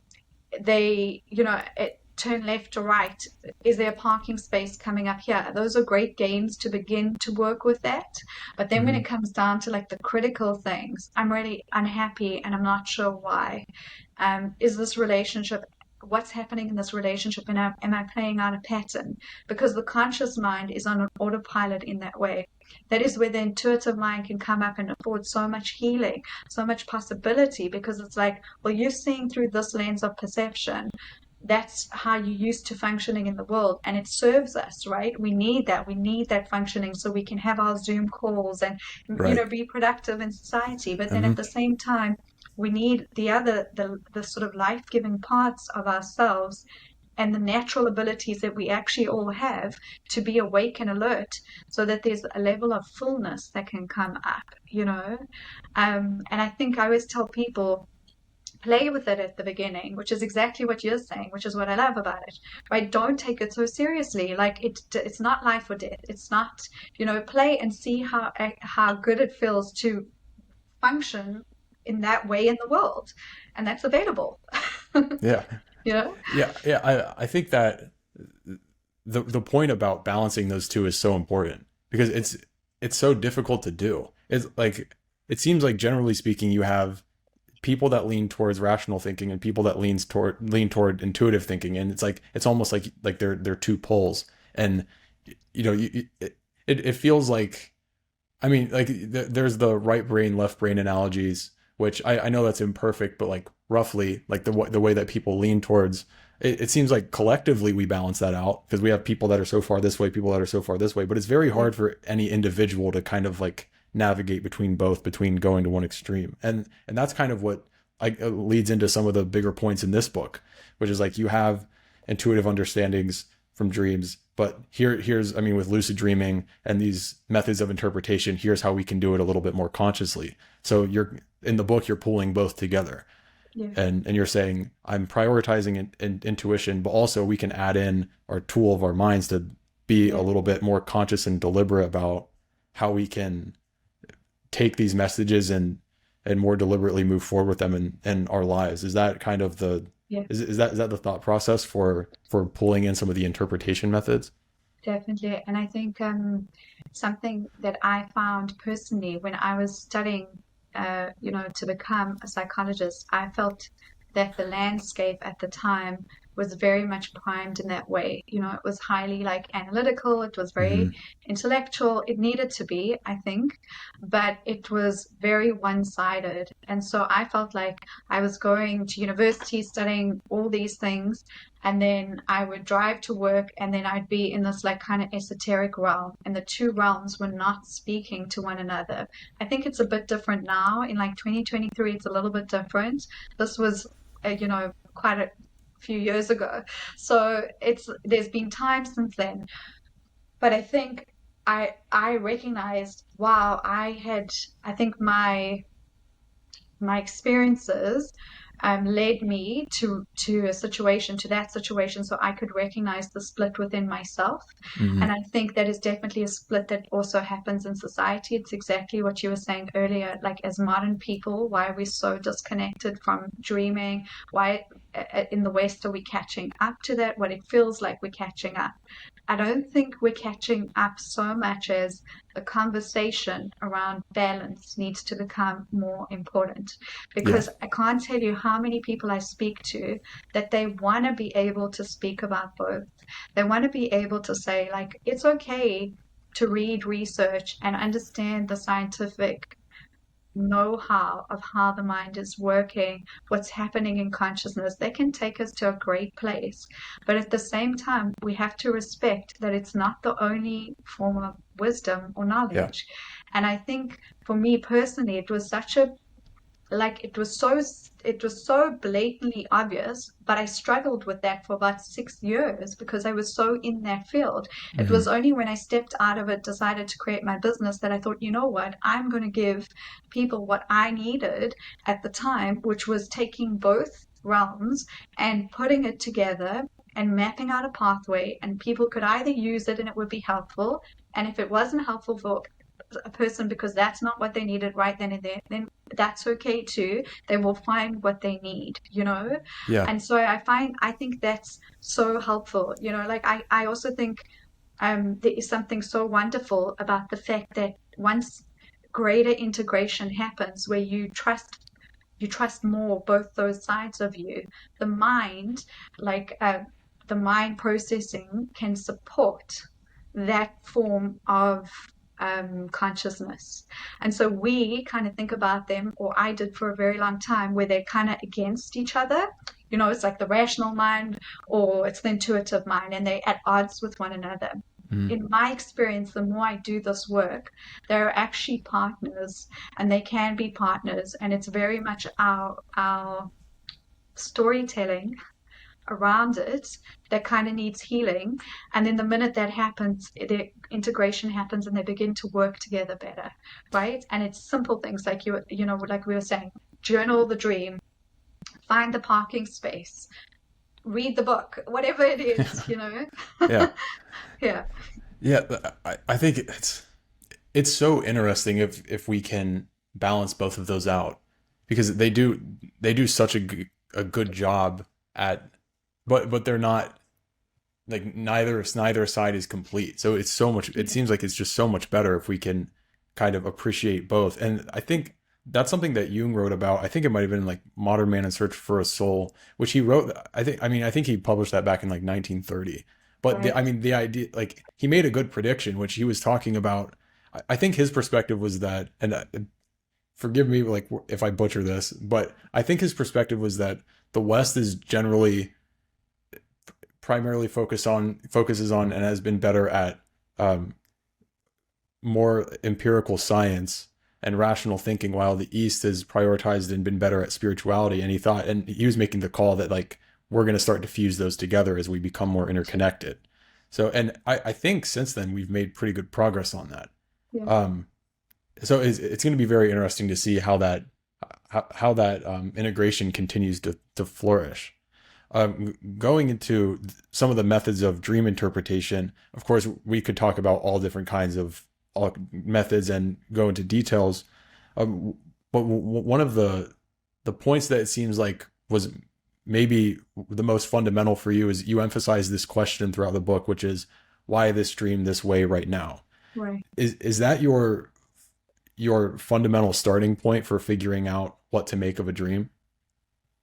Speaker 2: turn left or right. Is there a parking space coming up here? Those are great games to begin to work with that. But then when
Speaker 1: Mm-hmm.
Speaker 2: it comes down to like the critical things, I'm really unhappy and I'm not sure why. Is this relationship, what's happening in this relationship, and am I playing out a pattern? Because the conscious mind is on an autopilot in that way. That is where the intuitive mind can come up and afford so much healing, so much possibility, because it's like, well, you're seeing through this lens of perception. That's how you used to functioning in the world, and it serves us, right? We need that functioning so we can have our Zoom calls and
Speaker 1: Right.
Speaker 2: be productive in society. But then
Speaker 1: Mm-hmm.
Speaker 2: at the same time, we need the sort of life-giving parts of ourselves and the natural abilities that we actually all have to be awake and alert, so that there's a level of fullness that can come up. And I think I always tell people, play with it at the beginning, which is exactly what you're saying, which is what I love about it, right? Don't take it so seriously. Like it's not life or death. It's not, play and see how good it feels to function in that way in the world, and that's available.
Speaker 1: Yeah.
Speaker 2: you know
Speaker 1: Yeah. Yeah. I think that the point about balancing those two is so important because it's so difficult to do. It's like it seems like generally speaking, you have people that lean towards rational thinking and people that lean toward intuitive thinking, and it's like it's almost like they're two poles, and it feels like, I mean, like there's the right brain left brain analogies, which I know that's imperfect, but like roughly like the way that people lean towards it seems like collectively we balance that out because we have people that are so far this way, people that are so far this way, but it's very
Speaker 2: Yeah.
Speaker 1: hard for any individual to kind of like navigate between both, between going to one extreme. And that's kind of what like leads into some of the bigger points in this book, which is like you have intuitive understandings from dreams, but here's I mean with lucid dreaming and these methods of interpretation, here's how we can do it a little bit more consciously. So you're in the book you're pulling both together,
Speaker 2: Yeah.
Speaker 1: and you're saying I'm prioritizing intuition, but also we can add in our tool of our minds to be a
Speaker 2: Yeah.
Speaker 1: little bit more conscious and deliberate about how we can take these messages and more deliberately move forward with them in our lives. Is that kind of the
Speaker 2: Yeah.
Speaker 1: is that the thought process for pulling in some of the interpretation methods?
Speaker 2: Definitely. And I think something that I found personally when I was studying, to become a psychologist, I felt that the landscape at the time was very much primed in that way. It was highly like analytical, it was very
Speaker 1: Mm-hmm.
Speaker 2: intellectual. It needed to be, I think, but it was very one-sided. And so I felt like I was going to university studying all these things, and then I would drive to work, and then I'd be in this like kind of esoteric realm, and the two realms were not speaking to one another. I think it's a bit different now in like 2023. It's a little bit different. This was quite a few years ago, so there's been time since then. But I think I recognized, wow, I think my experiences led me to that situation, so I could recognize the split within myself. And
Speaker 1: Mm-hmm.
Speaker 2: I think that is definitely a split that also happens in society. It's exactly what you were saying earlier, like as modern people, why are we so disconnected from dreaming? Why in the West are we catching up to that? What it feels like we're catching up. I don't think we're catching up so much as the conversation around balance needs to become more important,
Speaker 1: Yeah.
Speaker 2: because I can't tell you how many people I speak to that they want to be able to speak about both. They want to be able to say, like, it's okay to read research and understand the scientific know-how of how the mind is working, what's happening in consciousness. They can take us to a great place. But at the same time, we have to respect that it's not the only form of wisdom or
Speaker 1: Yeah.
Speaker 2: knowledge. And I think for me personally, it was such a like it was so blatantly obvious, but I struggled with that for about 6 years because I was so in that field. It
Speaker 1: Mm-hmm.
Speaker 2: was only when I stepped out of it, decided to create my business, that I thought, you know what, I'm going to give people what I needed at the time, which was taking both realms and putting it together and mapping out a pathway, and people could either use it and it would be helpful, and if it wasn't helpful for a person because that's not what they needed right then and there, then that's okay too. They will find what they need.
Speaker 1: Yeah.
Speaker 2: And so I think that's so helpful. Like I also think there is something so wonderful about the fact that once greater integration happens where you trust more both those sides of you, the mind, like the mind processing can support that form of consciousness. And so we kind of think about them, or I did for a very long time, where they're kind of against each other. It's like the rational mind or it's the intuitive mind, and they're at odds with one another.
Speaker 1: Mm-hmm.
Speaker 2: In my experience, the more I do this work, they're actually partners, and they can be partners. And it's very much our storytelling around it that kind of needs healing. And then the minute that happens, the integration happens and they begin to work together better, right? And it's simple things like like we were saying, journal the dream, find the parking space, read the book, whatever it is.
Speaker 1: Yeah.
Speaker 2: Yeah,
Speaker 1: Yeah. I think it's so interesting if we can balance both of those out because they do such a good job at but they're not like neither side is complete. So it's so much it
Speaker 2: yeah,
Speaker 1: seems like it's just so much better if we can kind of appreciate both. And I think that's something that Jung wrote about. I think it might have been like Modern Man in Search for a Soul, which he wrote I think he published that back in like 1930. But
Speaker 2: right,
Speaker 1: the idea like he made a good prediction which he was talking about. I think his perspective was that, and forgive me like if I butcher this, but I think his perspective was that the West is generally primarily focuses on and has been better at um, more empirical science and rational thinking, while the East has prioritized and been better at spirituality. And he was making the call that like we're going to start to fuse those together as we become more interconnected. So, and I think since then we've made pretty good progress on that.
Speaker 2: Yeah.
Speaker 1: Um, so it's going to be very interesting to see how that integration continues to flourish. Going into some of the methods of dream interpretation, of course, we could talk about all different kinds of all methods and go into details. But one of the points that it seems like was maybe the most fundamental for you is you emphasize this question throughout the book, which is why this dream this way right now?
Speaker 2: Right.
Speaker 1: Is that your fundamental starting point for figuring out what to make of a dream?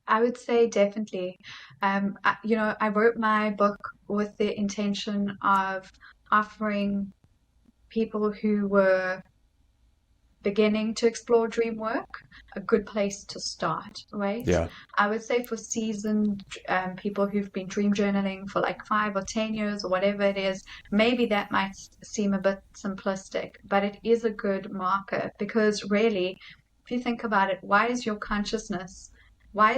Speaker 2: I would say definitely. I wrote my book with the intention of offering people who were beginning to explore dream work a good place to start, right?
Speaker 1: Yeah,
Speaker 2: I would say for seasoned people who've been dream journaling for like 5 or 10 years or whatever it is, maybe that might seem a bit simplistic, but it is a good marker because really, if you think about it, why is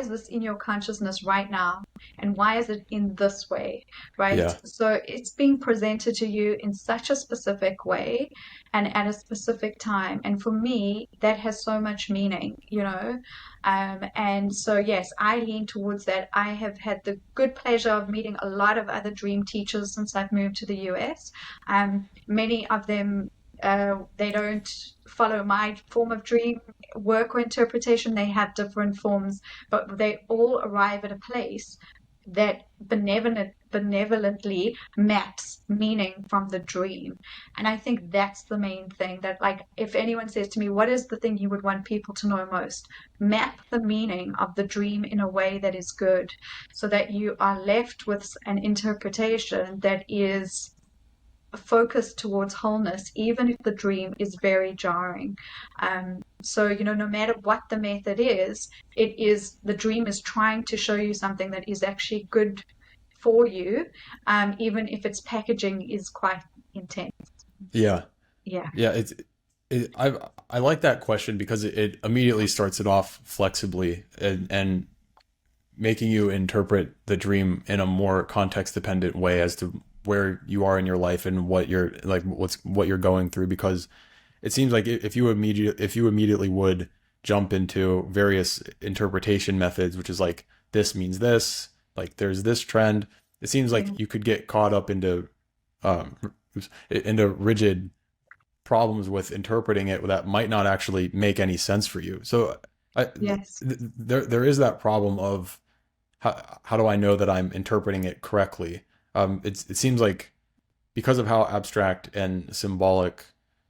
Speaker 2: this in your consciousness right now? And why is it in this way, right?
Speaker 1: yeah,
Speaker 2: So it's being presented to you in such a specific way and at a specific time. And for me, that has so much meaning, you know? And so, yes, I lean towards that. I have had the good pleasure of meeting a lot of other dream teachers since I've moved to the US. Many of them, they don't follow my form of dream work or interpretation. They have different forms, but they all arrive at a place that benevolently maps meaning from the dream. And I think that's the main thing that, like, if anyone says to me, what is the thing you would want people to know most? Map the meaning of the dream in a way that is good so that you are left with an interpretation that is focused towards wholeness, even if the dream is very jarring. So, no matter what the method is, the dream is trying to show you something that is actually good for you, even if its packaging is quite intense.
Speaker 1: yeah,
Speaker 2: Yeah.
Speaker 1: yeah. I like that question because it immediately starts it off flexibly and making you interpret the dream in a more context dependent way as to where you are in your life and what you're going through, because it seems like if you immediately would jump into various interpretation methods, which is like this means this, like there's this trend, it seems
Speaker 2: Yeah.
Speaker 1: like you could get caught up um into rigid problems with interpreting it that might not actually make any sense for you. So
Speaker 2: Yes.
Speaker 1: there is that problem of how do I know that I'm interpreting it correctly? It seems like because of how abstract and symbolic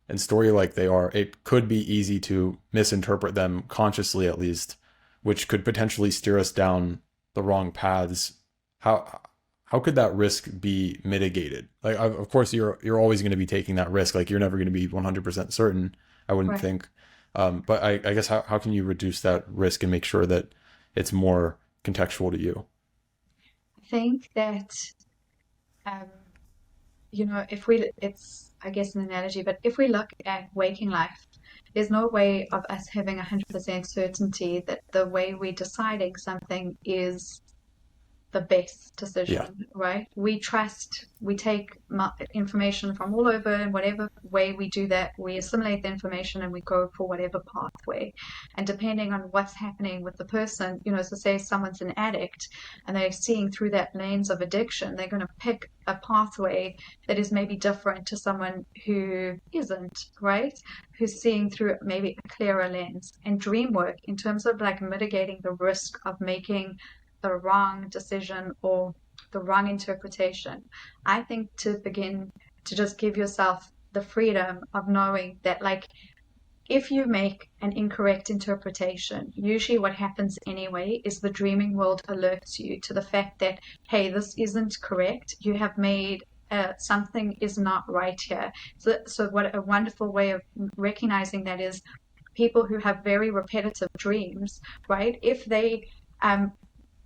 Speaker 1: and story-like they are, it could be easy to misinterpret them consciously, at least, which could potentially steer us down the wrong paths. How could that risk be mitigated? Like, of course, you're always going to be taking that risk. Like, you're never going to be 100% certain, I wouldn't
Speaker 2: Right.
Speaker 1: think. But I guess how can you reduce that risk and make sure that it's more contextual to you?
Speaker 2: I think that um, if we, it's, I guess, an analogy, but if we look at waking life, there's no way of us having 100% certainty that the way we're deciding something is the best
Speaker 1: Yeah,
Speaker 2: decision, right? We take information from all over, and whatever way we do that, we assimilate the information and we go for whatever pathway. And depending on what's happening with the person, so say someone's an addict and they're seeing through that lens of addiction, they're going to pick a pathway that is maybe different to someone who isn't, right? Who's seeing through maybe a clearer lens. And dream work, in terms of like mitigating the risk of making the wrong decision or the wrong interpretation. I think to begin to just give yourself the freedom of knowing that, like, if you make an incorrect interpretation, usually what happens anyway is the dreaming world alerts you to the fact that, hey, this isn't correct. You have made something is not right here. So what a wonderful way of recognizing that is people who have very repetitive dreams, right? If they um,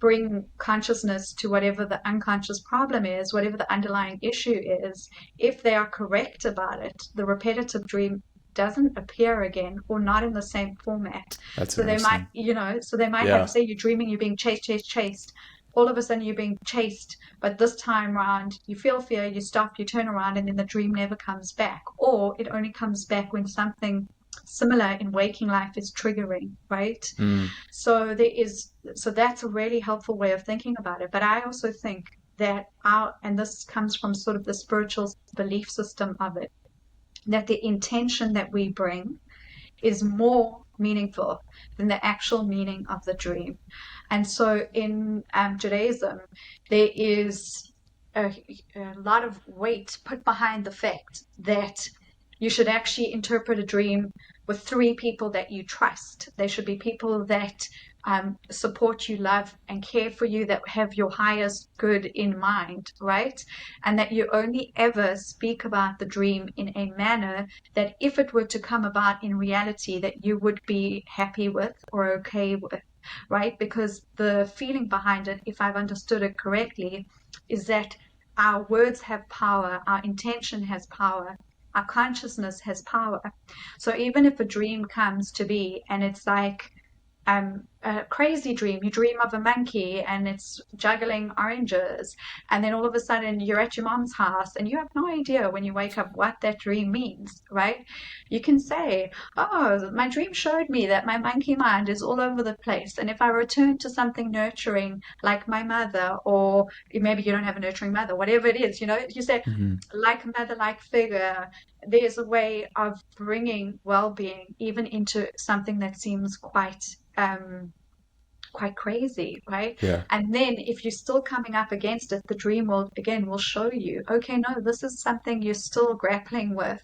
Speaker 2: bring consciousness to whatever the unconscious problem is, whatever the underlying issue is, if they are correct about it, the repetitive dream doesn't appear again, or not in the same format.
Speaker 1: That's
Speaker 2: So they might,
Speaker 1: interesting.
Speaker 2: so they might have,
Speaker 1: Yeah.
Speaker 2: say you're dreaming, you're being chased, chased, chased. All of a sudden you're being chased, but this time around you feel fear, you stop, you turn around, and then the dream never comes back. Or it only comes back when something similar in waking life is triggering, right?
Speaker 1: Mm.
Speaker 2: So that's a really helpful way of thinking about it. But I also think that and this comes from sort of the spiritual belief system of it, that the intention that we bring is more meaningful than the actual meaning of the dream. And so in Judaism, there is a, a lot of weight put behind the fact that you should actually interpret a dream with three people that you trust. They should be people that support you, love, and care for you, that have your highest good in mind, right? And that you only ever speak about the dream in a manner that, if it were to come about in reality, that you would be happy with or okay with, right? Because the feeling behind it, if I've understood it correctly, is that our words have power, our intention has power, our consciousness has power. So even if a dream comes to be and it's like a crazy dream, you dream of a monkey and it's juggling oranges, and then all of a sudden you're at your mom's house and you have no idea when you wake up what that dream means, right? You can say, oh, my dream showed me that my monkey mind is all over the place, and if I return to something nurturing like my mother, or maybe you don't have a nurturing mother, whatever it is, you say
Speaker 1: Hmm.
Speaker 2: like a mother-like figure, there's a way of bringing well-being even into something that seems quite crazy, right?
Speaker 1: Yeah.
Speaker 2: And then if you're still coming up against it, the dream will show you, okay, no, this is something you're still grappling with,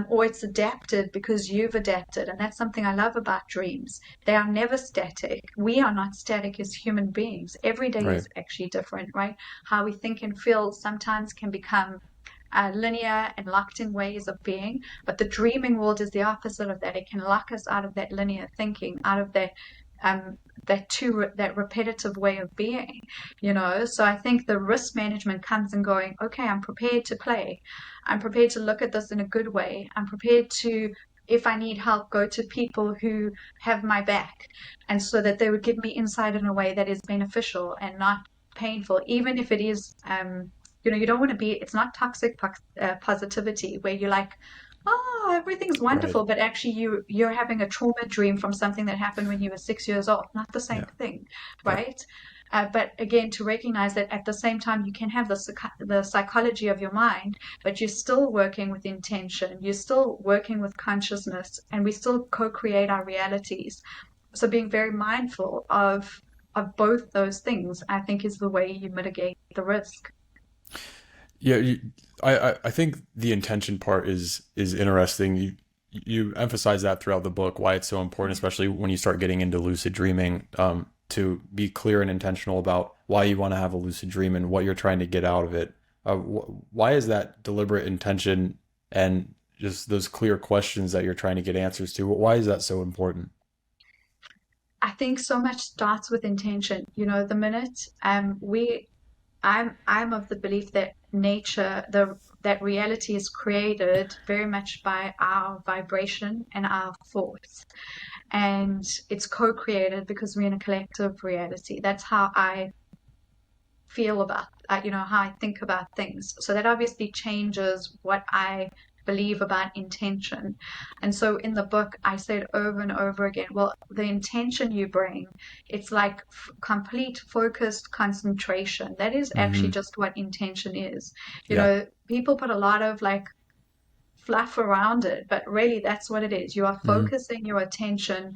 Speaker 2: or it's adapted because you've adapted. And that's something I love about dreams. They are never static. We are not static as human beings. Every day
Speaker 1: Right.
Speaker 2: is actually different, right? How we think and feel sometimes can become linear and locked in ways of being, but the dreaming world is the opposite of that. It can lock us out of that linear thinking, out of um, that repetitive way of being. So I think the risk management comes in going, okay, I'm prepared to play. I'm prepared to look at this in a good way. I'm prepared to, if I need help, go to people who have my back, and so that they would give me insight in a way that is beneficial and not painful, even if it is you don't want to be, it's not toxic positivity where you're like, oh, everything's
Speaker 1: Right.
Speaker 2: wonderful, but actually you're having a trauma dream from something that happened when you were 6 years old. Not the same
Speaker 1: Yeah.
Speaker 2: thing,
Speaker 1: Yeah.
Speaker 2: right? But again, to recognize that at the same time, you can have the psychology of your mind, but you're still working with intention, you're still working with consciousness, and we still co-create our realities. So being very mindful of both those things, I think, is the way you mitigate the risk.
Speaker 1: Yeah. I think the intention part is interesting. You emphasize that throughout the book, why it's so important, especially when you start getting into lucid dreaming, to be clear and intentional about why you want to have a lucid dream and what you're trying to get out of it. Why is that deliberate intention and just those clear questions that you're trying to get answers to? Why is that so important?
Speaker 2: I think so much starts with intention. The minute I'm of the belief that that reality is created very much by our vibration and our thoughts, and it's co-created because we're in a collective reality. That's how I feel about, how I think about things. So that obviously changes what I believe about intention. And so in the book, I said over and over again, well, the intention you bring, it's like complete focused concentration. That is actually
Speaker 1: Hmm.
Speaker 2: just what intention is.
Speaker 1: Yeah.
Speaker 2: People put a lot of like fluff around it, but really that's what it is. You are
Speaker 1: Hmm.
Speaker 2: focusing your attention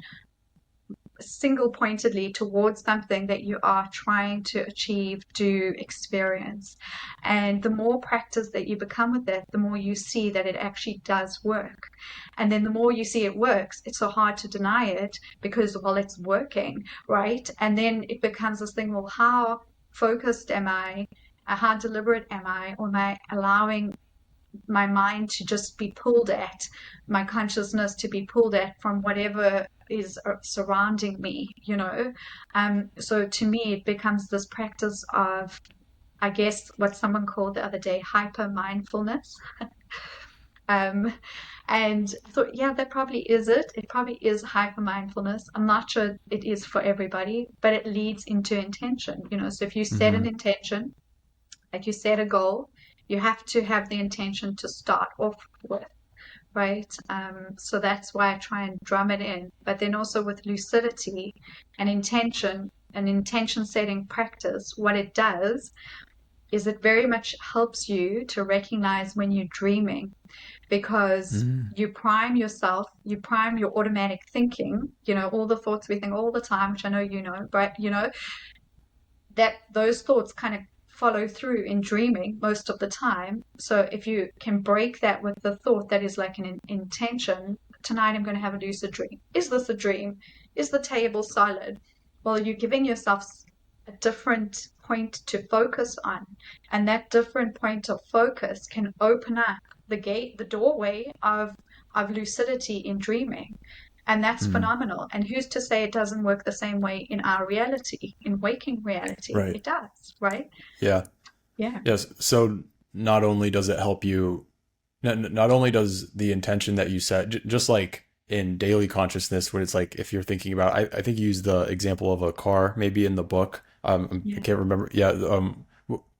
Speaker 2: single pointedly towards something that you are trying to achieve, do, experience. And the more practice that you become with that, the more you see that it actually does work. And then the more you see it works, it's so hard to deny it because, well, it's working, right? And then it becomes this thing, well, how focused am I? How deliberate am I? Or am I allowing my mind to just be pulled at, my consciousness to be pulled at from whatever is surrounding me, you know. So to me, it becomes this practice of, I guess, what someone called the other day, hyper mindfulness. Um, and I thought, yeah, that probably is it. It probably is hyper mindfulness. I'm not sure it is for everybody, but it leads into intention, you know. So if you set an
Speaker 1: Hmm.
Speaker 2: intention, like you set a goal, you have to have the intention to start off with, right? So that's why I try and drum it in. But then also with lucidity and intention, an intention setting practice, what it does is it very much helps you to recognize when you're dreaming, because
Speaker 1: Mm.
Speaker 2: you prime yourself, you prime your automatic thinking, you know, all the thoughts we think all the time, which I know you know, but you know, that those thoughts kind of follow through in dreaming most of the time. So if you can break that with the thought that is like an intention, tonight I'm going to have a lucid dream. Is this a dream? Is the table solid? Well, you're giving yourself a different point to focus on, and that different point of focus can open up the gate, the doorway of lucidity in dreaming. And that's
Speaker 1: Mm.
Speaker 2: phenomenal. And who's to say it doesn't work the same way in our reality, in waking reality?
Speaker 1: Right.
Speaker 2: It does, right?
Speaker 1: Yeah.
Speaker 2: Yeah.
Speaker 1: Yes. So not only does it help you, not only does the intention that you set, just like in daily consciousness, when it's like if you're thinking about, I think you used the example of a car, maybe in the book. I
Speaker 2: Yeah.
Speaker 1: can't remember. Yeah.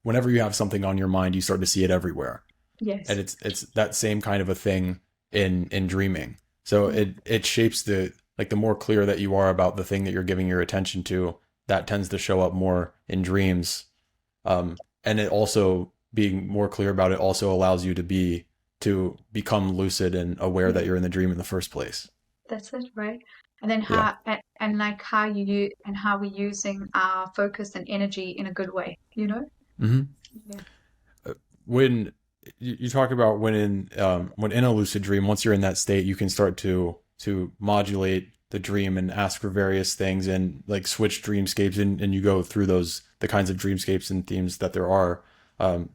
Speaker 1: Whenever you have something on your mind, you start to see it everywhere, and
Speaker 2: Yes.
Speaker 1: it's that same kind of a thing in dreaming. So
Speaker 2: Yeah.
Speaker 1: it shapes the, like, the more clear that you are about the thing that you're giving your attention to, that tends to show up more in dreams. And it also, being more clear about it also allows you to become lucid and aware that
Speaker 2: Yeah.
Speaker 1: you're in the dream in the first place.
Speaker 2: That's it, right? And then
Speaker 1: Yeah.
Speaker 2: and like how and how we're using our focus and energy in a good way, you know?
Speaker 1: Hmm.
Speaker 2: Yeah.
Speaker 1: When you talk about when in a lucid dream, once you're in that state, you can start to modulate the dream and ask for various things and like switch dreamscapes, and you go through those, the kinds of dreamscapes and themes that there are. Um,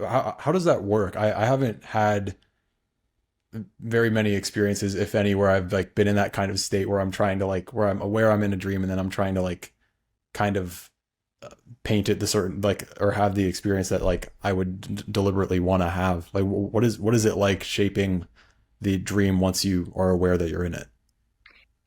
Speaker 1: how does that work? I haven't had very many experiences, if any, where I've like been in that kind of state where I'm trying to like, where I'm aware I'm in a dream and then I'm trying to like kind of paint it the certain, like, or have the experience that like I would deliberately want to have. Like what is it like shaping the dream once you are aware that you're in it?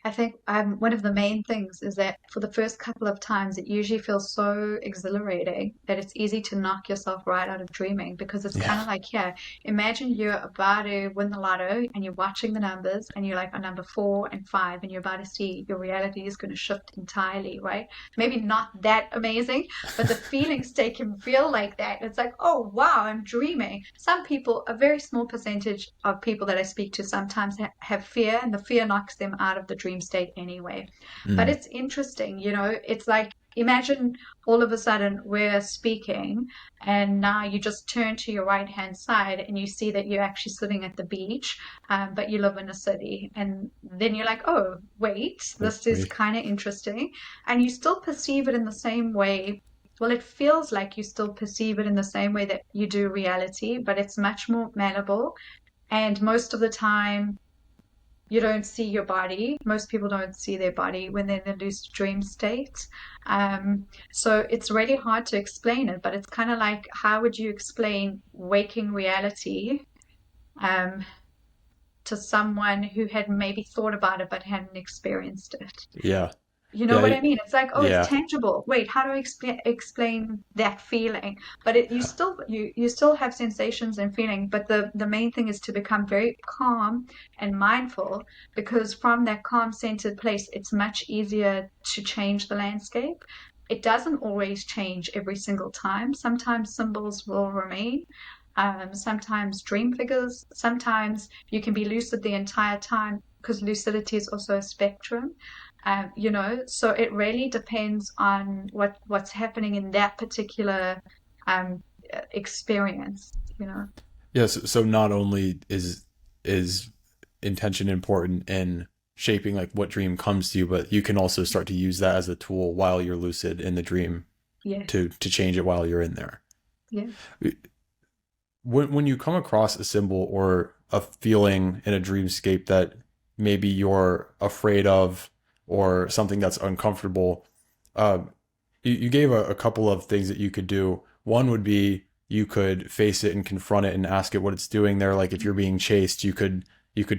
Speaker 2: I think one of the main things is that for the first couple of times, it usually feels so exhilarating that it's easy to knock yourself right out of dreaming, because it's
Speaker 1: Yeah.
Speaker 2: kind of like, yeah, imagine you're about to win the lotto and you're watching the numbers and you're like on number 4 and 5 and you're about to see your reality is going to shift entirely, right? Maybe not that amazing, but the feeling state can feel like that. It's like, oh, wow, I'm dreaming. Some people, a very small percentage of people that I speak to sometimes have fear, and the fear knocks them out of the dream state anyway. But
Speaker 1: Mm.
Speaker 2: it's interesting, you know, it's like imagine all of a sudden we're speaking and now you just turn to your right hand side and you see that you're actually sitting at the beach, but you live in a city. And then you're like, oh, wait,
Speaker 1: Oh,
Speaker 2: this is
Speaker 1: wait.
Speaker 2: kind of interesting. And you still perceive it in the same way. Well, it feels like you still perceive it in the same way that you do reality, but it's much more malleable. And most of the time, you don't see your body. Most people don't see their body when they're in a lucid dream state. So it's really hard to explain it, but it's kind of like, how would you explain waking reality um, to someone who had maybe thought about it but hadn't experienced it?
Speaker 1: Yeah.
Speaker 2: You know what
Speaker 1: Yeah.
Speaker 2: I mean? It's like, oh, it's
Speaker 1: Yeah.
Speaker 2: tangible. Wait, how do I explain that feeling? But you still have sensations and feeling, but the main thing is to become very calm and mindful, because from that calm centered place, it's much easier to change the landscape. It doesn't always change every single time. Sometimes symbols will remain. Sometimes dream figures. Sometimes you can be lucid the entire time, because lucidity is also a spectrum. You know, so it really depends on what's happening in that particular um, experience, you know.
Speaker 1: Yes. So not only is intention important in shaping like what dream comes to you, but you can also start to use that as a tool while you're lucid in the dream
Speaker 2: Yes.
Speaker 1: to change it while you're in there.
Speaker 2: Yeah.
Speaker 1: When you come across a symbol or a feeling in a dreamscape that maybe you're afraid of or something that's uncomfortable. Uh, you gave a couple of things that you could do. One would be you could face it and confront it and ask it what it's doing there. Like if you're being chased, you could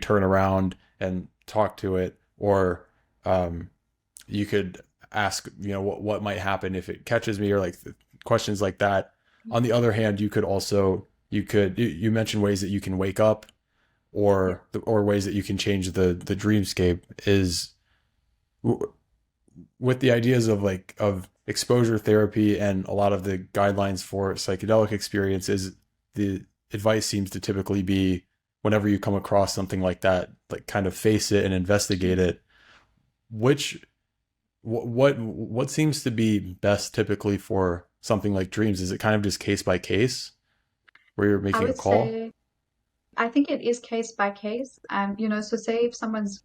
Speaker 1: turn around and talk to it, or um, you could ask, what might happen if it catches me, or like questions like that. On the other hand, you could also you mentioned ways that you can wake up,
Speaker 2: Yeah.
Speaker 1: or ways that you can change the dreamscape. Is with the ideas of exposure therapy and a lot of the guidelines for psychedelic experiences, the advice seems to typically be whenever you come across something like that, like kind of face it and investigate it. Which what seems to be best typically for something like dreams? Is it kind of just case by case where you're
Speaker 2: I
Speaker 1: making a
Speaker 2: would
Speaker 1: call?
Speaker 2: say I think it is case by case. So say if someone's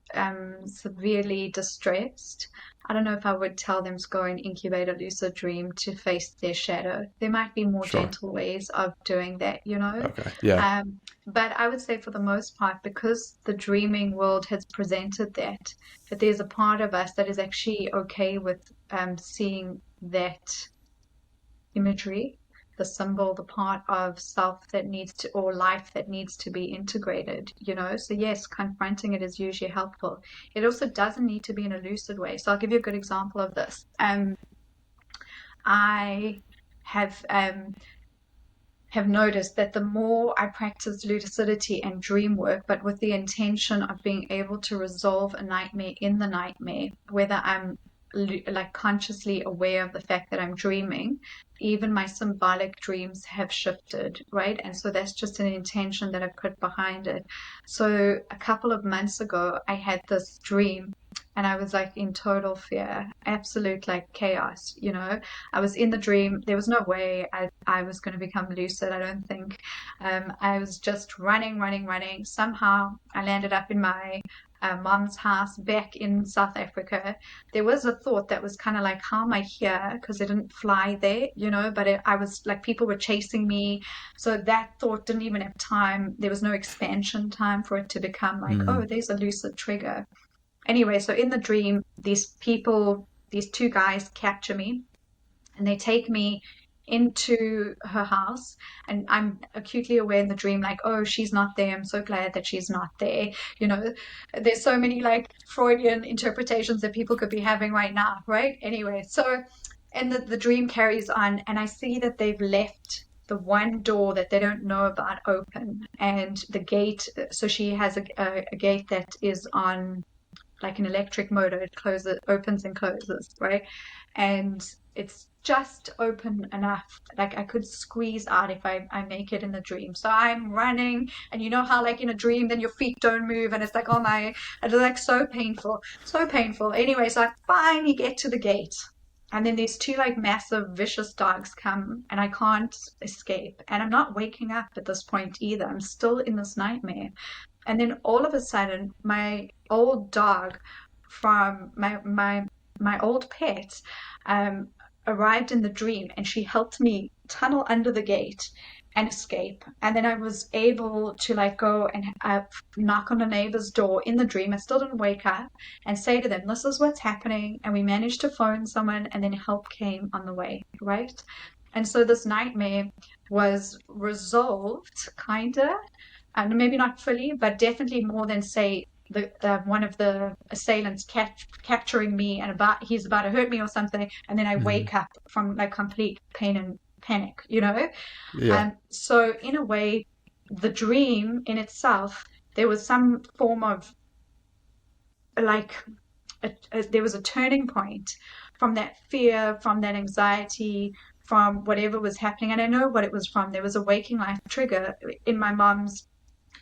Speaker 2: severely distressed, I don't know if I would tell them to go and incubate a lucid dream to face their shadow. There might be more
Speaker 1: Sure.
Speaker 2: gentle ways of doing that.
Speaker 1: Okay. Yeah.
Speaker 2: But I would say for the most part, because the dreaming world has presented that there's a part of us that is actually okay with seeing that imagery, the symbol, the part of self that needs to, or life that needs to be integrated. So, yes, confronting it is usually helpful. It also doesn't need to be in a lucid way. So, I'll give you a good example of this. I have noticed that the more I practice lucidity and dream work, but with the intention of being able to resolve a nightmare in the nightmare, whether I'm like consciously aware of the fact that I'm dreaming, even my symbolic dreams have shifted, right? And so that's just an intention that I put behind it. So a couple of months ago, I had this dream. And I was like in total fear, absolute like chaos. I was in the dream. There was no way I was going to become lucid, I don't think. I was just running, running, running. Somehow I landed up in my mom's house back in South Africa. There was a thought that was kind of like, how am I here? Because I didn't fly there, but I was like, people were chasing me. So that thought didn't even have time. There was no expansion time for it to become like, oh,
Speaker 1: Mm.
Speaker 2: there's a lucid trigger. Anyway, so in the dream, these people, these two guys capture me and they take me into her house, and I'm acutely aware in the dream like, oh, she's not there, I'm so glad that she's not there. you know there's so many like Freudian interpretations that people could be having right now, right? Anyway, so and the dream carries on, and I see that they've left the one door that they don't know about open, and the gate, so she has a gate that is on like an electric motor. It closes, opens and closes, right? And it's just open enough. Like I could squeeze out if I make it in the dream. So I'm running, and you know how like in a dream, then your feet don't move, and it's like, oh my, it's like so painful, so painful. Anyway, so I finally get to the gate. And then these two like massive vicious dogs come, and I can't escape. And I'm not waking up at this point either. I'm still in this nightmare. And then all of a sudden, my old dog from my old pet um, arrived in the dream, and she helped me tunnel under the gate and escape. And then I was able to like go and knock on the neighbor's door in the dream. I still didn't wake up, and say to them, "This is what's happening." And we managed to phone someone, and then help came on the way, right? And so this nightmare was resolved, kinda, and maybe not fully, but definitely more than say the one of the assailants capturing me, and he's about to hurt me or something, and then I
Speaker 1: Hmm.
Speaker 2: wake up from like complete pain and panic.
Speaker 1: Yeah.
Speaker 2: So in a way, the dream in itself, there was some form of like there was a turning point from that fear, from that anxiety, from whatever was happening, and I know what it was from. There was a waking life trigger in my mom's.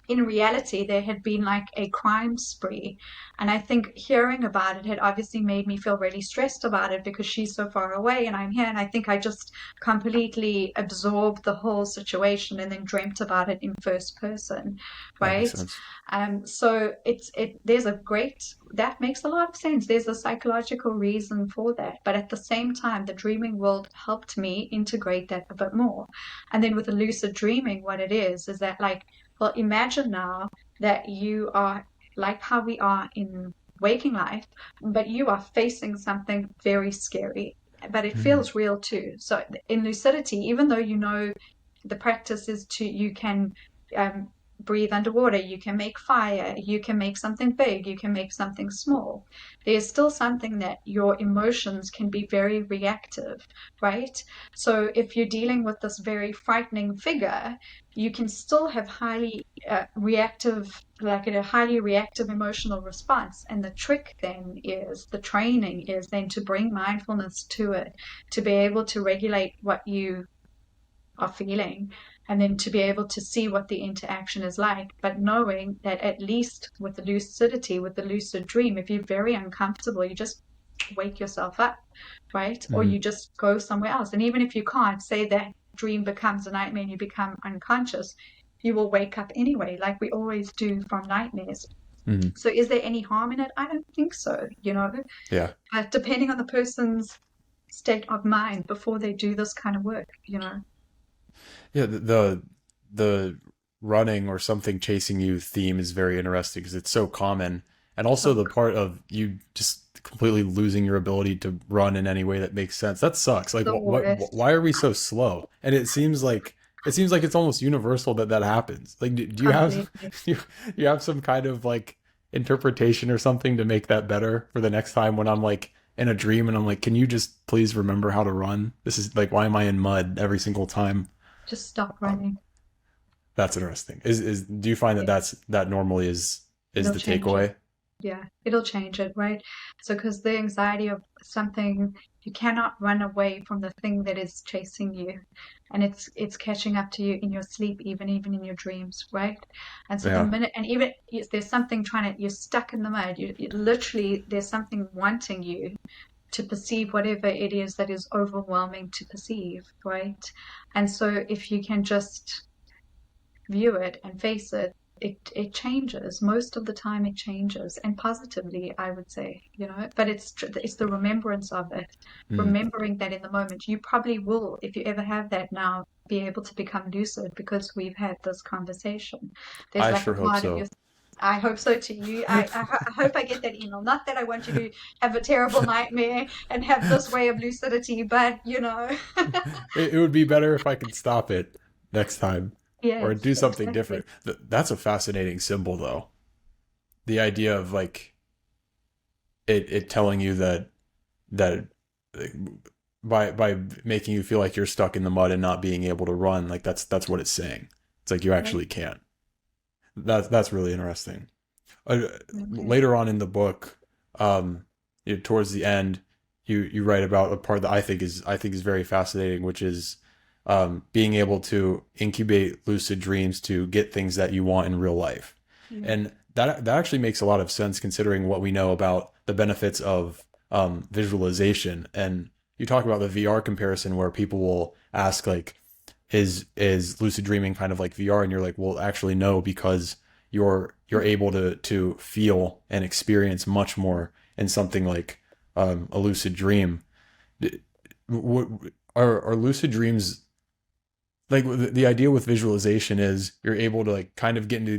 Speaker 2: In reality, there had been like a crime spree. And I think hearing about it had obviously made me feel really stressed about it because she's so far away and I'm here. And I think I just completely absorbed the whole situation and then dreamt about it in first person,
Speaker 1: That makes
Speaker 2: right?
Speaker 1: sense.
Speaker 2: So there's a great, that makes a lot of sense. There's a psychological reason for that. But at the same time, the dreaming world helped me integrate that a bit more. And then with the lucid dreaming, what it is that like, well, imagine now that you are. like how we are in waking life, but you are facing something very scary, but it
Speaker 1: Mm.
Speaker 2: feels real too. So in lucidity, even though you know the practice is to, you can um, breathe underwater, you can make fire, you can make something big, you can make something small. There's still something that your emotions can be very reactive, right? So if you're dealing with this very frightening figure, you can still have highly reactive, like a highly reactive emotional response. And the trick then is, the training is then to bring mindfulness to it, to be able to regulate what you are feeling, and then to be able to see what the interaction is like, but knowing that at least with the lucidity, with the lucid dream, if you're very uncomfortable, you just wake yourself up, right? Or
Speaker 1: Mm.
Speaker 2: you just go somewhere else. And even if you can't, say that dream becomes a nightmare and you become unconscious, you will wake up anyway, like we always do from nightmares.
Speaker 1: Mm.
Speaker 2: So is there any harm in it? I don't think so, you know,
Speaker 1: Yeah.
Speaker 2: but depending on the person's state of mind before they do this kind of work, you know.
Speaker 1: Yeah, the running or something chasing you theme is very interesting because it's so common, and also
Speaker 2: So
Speaker 1: the part of you just completely losing your ability to run in any way that makes sense. That sucks. Like,
Speaker 2: the worst.
Speaker 1: why are we so slow? And it seems like it's almost universal that that happens. Like, do you have
Speaker 2: Completely.
Speaker 1: you have some kind of like interpretation or something to make that better for the next time when I'm like in a dream and I'm like, can you just please remember how to run? This is like, why am I in mud every single time?
Speaker 2: Just stop
Speaker 1: Um,
Speaker 2: running.
Speaker 1: that's interesting. Is do you find that
Speaker 2: Yeah,
Speaker 1: that normally is
Speaker 2: it'll
Speaker 1: the
Speaker 2: change it.
Speaker 1: takeaway?
Speaker 2: Yeah, it'll change it, right? So, because the anxiety of something, you cannot run away from the thing that is chasing you, and it's catching up to you in your sleep, even in your dreams, right? And so the
Speaker 1: Yeah,
Speaker 2: minute, and even if there's something trying to, you're stuck in the mud. You literally, there's something wanting you to perceive whatever it is that is overwhelming to perceive, right? And so if you can just view it and face it, it changes. Most of the time it changes, and positively, I would say, you know. But it's the remembrance of it,
Speaker 1: mm,
Speaker 2: remembering that in the moment. You probably will, if you ever have that now, be able to become lucid because we've had this conversation. There's
Speaker 1: I
Speaker 2: like a
Speaker 1: sure hope
Speaker 2: part of
Speaker 1: so.
Speaker 2: your, I hope so to you. I hope I get that email. Not that I want you to have a terrible nightmare and have this way of lucidity, but you know,
Speaker 1: It would be better if I could stop it next time or
Speaker 2: yes,
Speaker 1: do something
Speaker 2: exactly.
Speaker 1: different. That's a fascinating symbol, though. The idea of like it telling you that like, by making you feel like you're stuck in the mud and not being able to run, like that's what it's saying. It's like you
Speaker 2: Right.
Speaker 1: actually can't. That's really interesting. uh,
Speaker 2: Okay.
Speaker 1: Later on in the book, towards the end, you write about a part that I think is very fascinating, which is being able to incubate lucid dreams to get things that you want in real life,
Speaker 2: Yeah.
Speaker 1: and that actually makes a lot of sense considering what we know about the benefits of visualization. And you talk about the VR comparison where people will ask like, is lucid dreaming kind of like VR? And you're like, well, actually no, because you're able to feel and experience much more in something like a lucid dream. Are lucid dreams like the idea with visualization is you're able to like kind of get into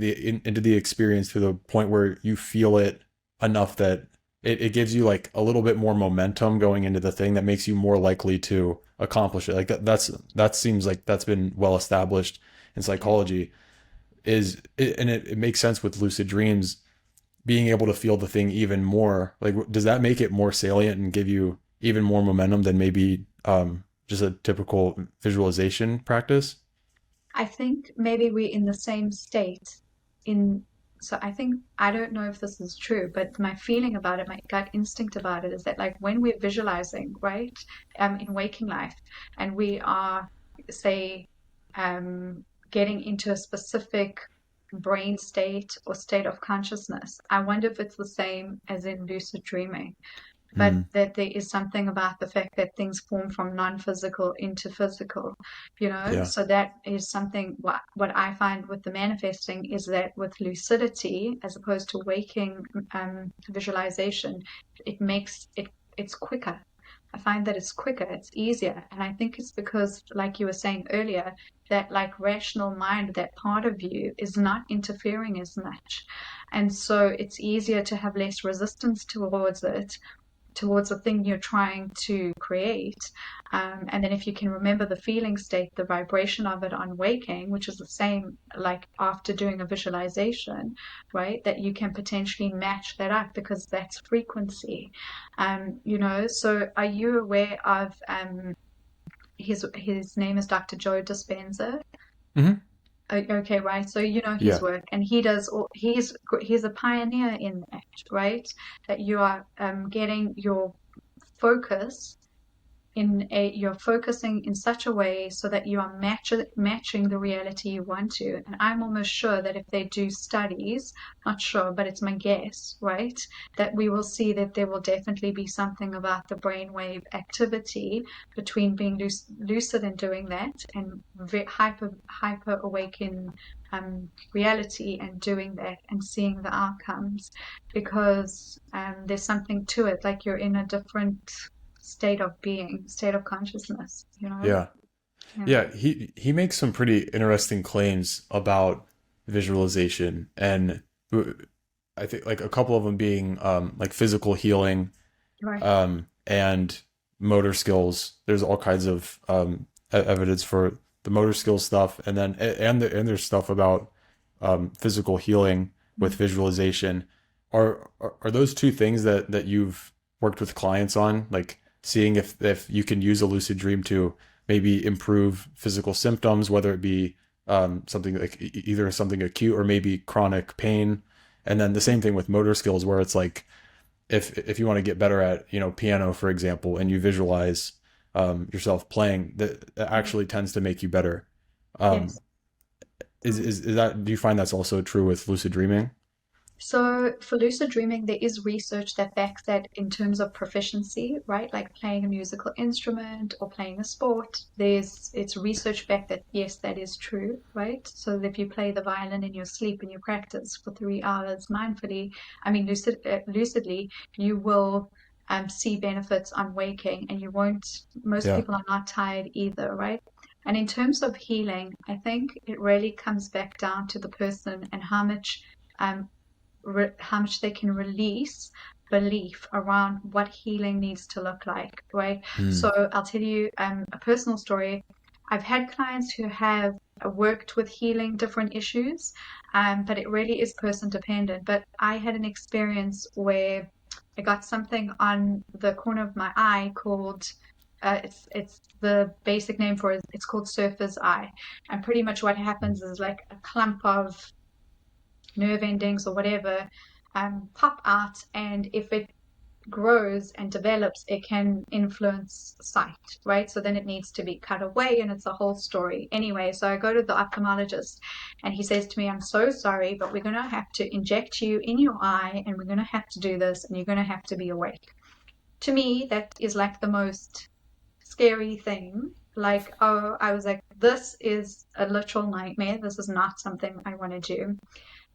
Speaker 1: the experience to the point where you feel it enough that it gives you like a little bit more momentum going into the thing that makes you more likely to accomplish it. Like that seems like that's been well established in
Speaker 2: Yeah.
Speaker 1: psychology. And it makes sense with lucid dreams being able to feel the thing even more. Like, does that make it more salient and give you even more momentum than maybe just a typical visualization practice?
Speaker 2: I think maybe we're in the same state in, so I think, I don't know if this is true, but my feeling about it, my gut instinct about it is that like when we're visualizing, right, in waking life, and we are, say, getting into a specific brain state or state of consciousness, I wonder if it's the same as in lucid dreaming, but
Speaker 1: Mm,
Speaker 2: that there is something about the fact that things form from non-physical into physical, you know.
Speaker 1: yeah.
Speaker 2: So that is something, what I find with the manifesting is that with lucidity as opposed to waking visualization, it makes it, it's quicker. I find that it's quicker, it's easier. And I think it's because, like you were saying earlier, that like rational mind, that part of you is not interfering as much. And so it's easier to have less resistance towards it, towards the thing you're trying to create. And then if you can remember the feeling state, the vibration of it on waking, which is the same like after doing a visualization, right? That you can potentially match that up because that's frequency. So are you aware of his name is Dr. Joe Dispenza?
Speaker 1: Hmm.
Speaker 2: Okay, right. So you know his
Speaker 1: Yeah.
Speaker 2: work, and he does. He's a pioneer in that, right? That you are getting your focus you're focusing in such a way so that you are matching the reality you want to. And I'm almost sure that if they do studies, not sure, but it's my guess, right, that we will see that there will definitely be something about the brainwave activity between being lucid and doing that, and hyper awaken reality and doing that and seeing the outcomes, because there's something to it, like you're in a different state of being, state of consciousness, you know?
Speaker 1: Yeah.
Speaker 2: Yeah.
Speaker 1: Yeah, he makes some pretty interesting claims about visualization, and I think like a couple of them being like physical healing,
Speaker 2: Right.
Speaker 1: and motor skills. There's all kinds of evidence for the motor skills stuff, and then and there's stuff about physical healing with
Speaker 2: Mm.
Speaker 1: visualization. Are those two things that you've worked with clients on, like seeing if you can use a lucid dream to maybe improve physical symptoms, whether it be something like either something acute or maybe chronic pain, and then the same thing with motor skills, where it's like if you want to get better at piano, for example, and you visualize yourself playing, that actually tends to make you better. Um,
Speaker 2: Yes.
Speaker 1: is that, do you find that's also true with lucid dreaming?
Speaker 2: So for lucid dreaming, there is research that backs that in terms of proficiency, right? Like playing a musical instrument or playing a sport. It's research back that yes, that is true, right? So that if you play the violin in your sleep and you practice for 3 hours mindfully, lucidly, you will see benefits on waking, and you won't. Most
Speaker 1: Yeah.
Speaker 2: people are not tired either, right? And in terms of healing, I think it really comes back down to the person and um, how much they can release belief around what healing needs to look like, right?
Speaker 1: Hmm.
Speaker 2: So I'll tell you a personal story. I've had clients who have worked with healing different issues, but it really is person dependent. But I had an experience where I got something on the corner of my eye called it's the basic name for it. It's called surfer's eye, and pretty much what happens is like a clump of nerve endings or whatever pop out, and if it grows and develops, it can influence sight, right? So then it needs to be cut away, and it's a whole story. Anyway, so I go to the ophthalmologist, and he says to me, I'm so sorry, but we're going to have to inject you in your eye, and we're going to have to do this, and you're going to have to be awake. To me, that is like the most scary thing. Like, oh, I was like, this is a literal nightmare. This is not something I want to do.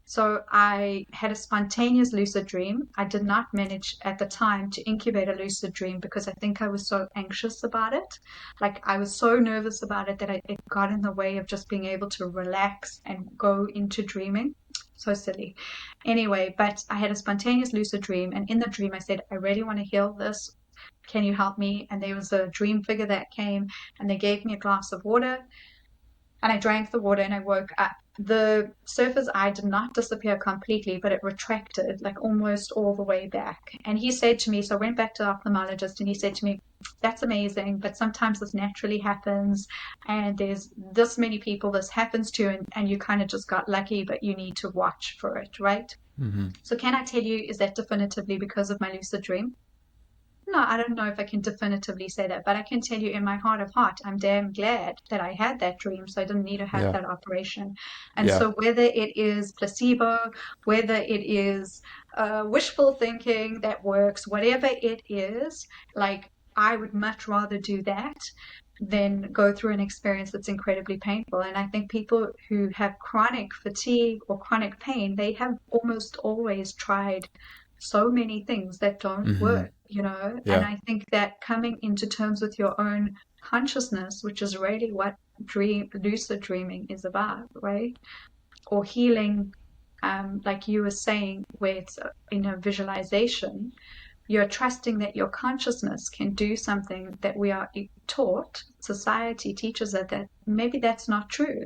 Speaker 2: So I had a spontaneous lucid dream. I did not manage at the time to incubate a lucid dream because I think I was so anxious about it. Like I was so nervous about it that it got in the way of just being able to relax and go into dreaming. So silly. Anyway, but I had a spontaneous lucid dream, and in the dream I said, I really want to heal this. Can you help me? And there was a dream figure that came, and they gave me a glass of water, and I drank the water and I woke up. The surface eye did not disappear completely, but it retracted like almost all the way back. And he said to me, so I went back to the ophthalmologist, and he said to me, that's amazing, but sometimes this naturally happens, and there's this many people this happens to, and you kind of just got lucky, but you need to watch for it, right?
Speaker 1: Hmm.
Speaker 2: So can I tell you, is that definitively because of my lucid dream? No, I don't know if I can definitively say that, but I can tell you in my heart of heart, I'm damn glad that I had that dream, so I didn't need to have
Speaker 1: Yeah.
Speaker 2: that operation. And
Speaker 1: Yeah.
Speaker 2: so, whether it is placebo, whether it is wishful thinking that works, whatever it is, like I would much rather do that than go through an experience that's incredibly painful. And I think people who have chronic fatigue or chronic pain, they have almost always tried so many things that don't
Speaker 1: Hmm.
Speaker 2: work, you know. And
Speaker 1: Yeah.
Speaker 2: I think that coming into terms with your own consciousness, which is really what lucid dreaming is about, right? Or healing, like you were saying, where it's in a visualization, you're trusting that your consciousness can do something that we are taught. Society teaches us that maybe that's not true.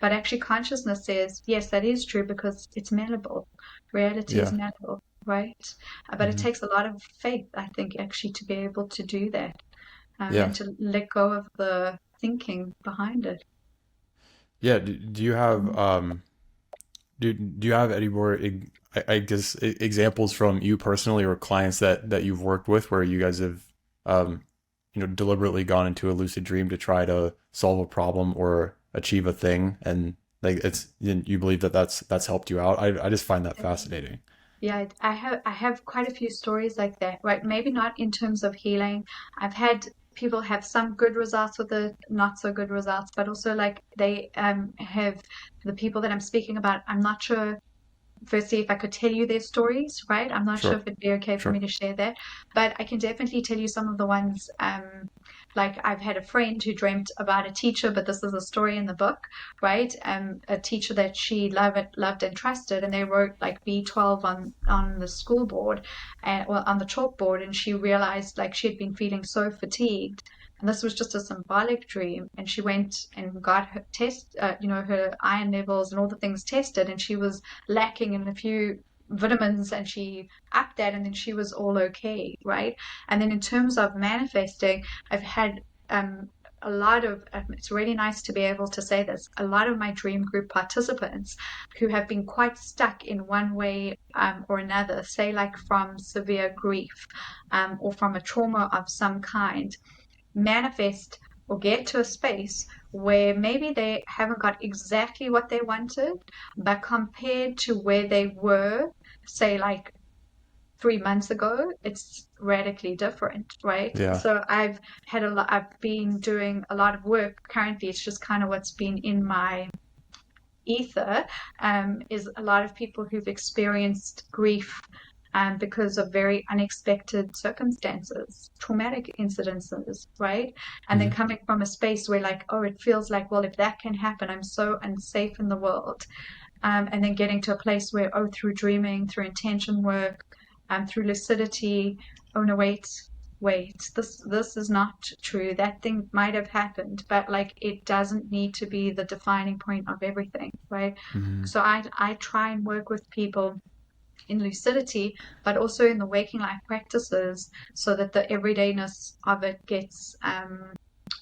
Speaker 2: But actually, consciousness says, yes, that is true because it's malleable. Reality is
Speaker 1: Yeah.
Speaker 2: malleable, right? But it
Speaker 1: Hmm.
Speaker 2: takes a lot of faith, I think, actually, to be able to do that,
Speaker 1: Yeah.
Speaker 2: and to let go of the thinking behind it.
Speaker 1: Yeah. Do you have
Speaker 2: Mm.
Speaker 1: do you have any more I guess examples from you personally or clients that you've worked with where you guys have um deliberately gone into a lucid dream to try to solve a problem or achieve a thing, and like it's you believe that that's helped you out? I just find that fascinating.
Speaker 2: Yeah, I have quite a few stories like that, right? Maybe not in terms of healing. I've had people have some good results with it, not so good results, but also like they have the people that I'm speaking about. I'm not sure firstly if I could tell you their stories, right? I'm not sure
Speaker 1: Sure.
Speaker 2: if it'd be okay for me
Speaker 1: Sure.
Speaker 2: to share that, but I can definitely tell you some of the ones. Like I've had a friend who dreamt about a teacher, but this is a story in the book, right? A teacher that she loved and trusted, and they wrote like B12 on the school board, and well on the chalkboard, and she realized like she had been feeling so fatigued. And this was just a symbolic dream. And she went and got her her iron levels and all the things tested, and she was lacking in a few vitamins, and she upped that, and then she was all okay, right? And then in terms of manifesting, I've had a lot of it's really nice to be able to say this, a lot of my dream group participants who have been quite stuck in one way or another, say like from severe grief or from a trauma of some kind, manifest or get to a space where maybe they haven't got exactly what they wanted, but compared to where they were, say, like 3 months ago, it's radically different, right?
Speaker 1: Yeah.
Speaker 2: So I've been doing a lot of work currently. It's just kind of what's been in my ether, is a lot of people who've experienced grief because of very unexpected circumstances, traumatic incidences, right? And then
Speaker 1: Hmm.
Speaker 2: coming from a space where, like, oh, it feels like, well, if that can happen, I'm so unsafe in the world. And then getting to a place where, oh, through dreaming, through intention work, through lucidity, oh no, wait, this is not true. That thing might have happened, but like it doesn't need to be the defining point of everything, right?
Speaker 1: Hmm.
Speaker 2: So I try and work with people in lucidity, but also in the waking life practices, so that the everydayness of it gets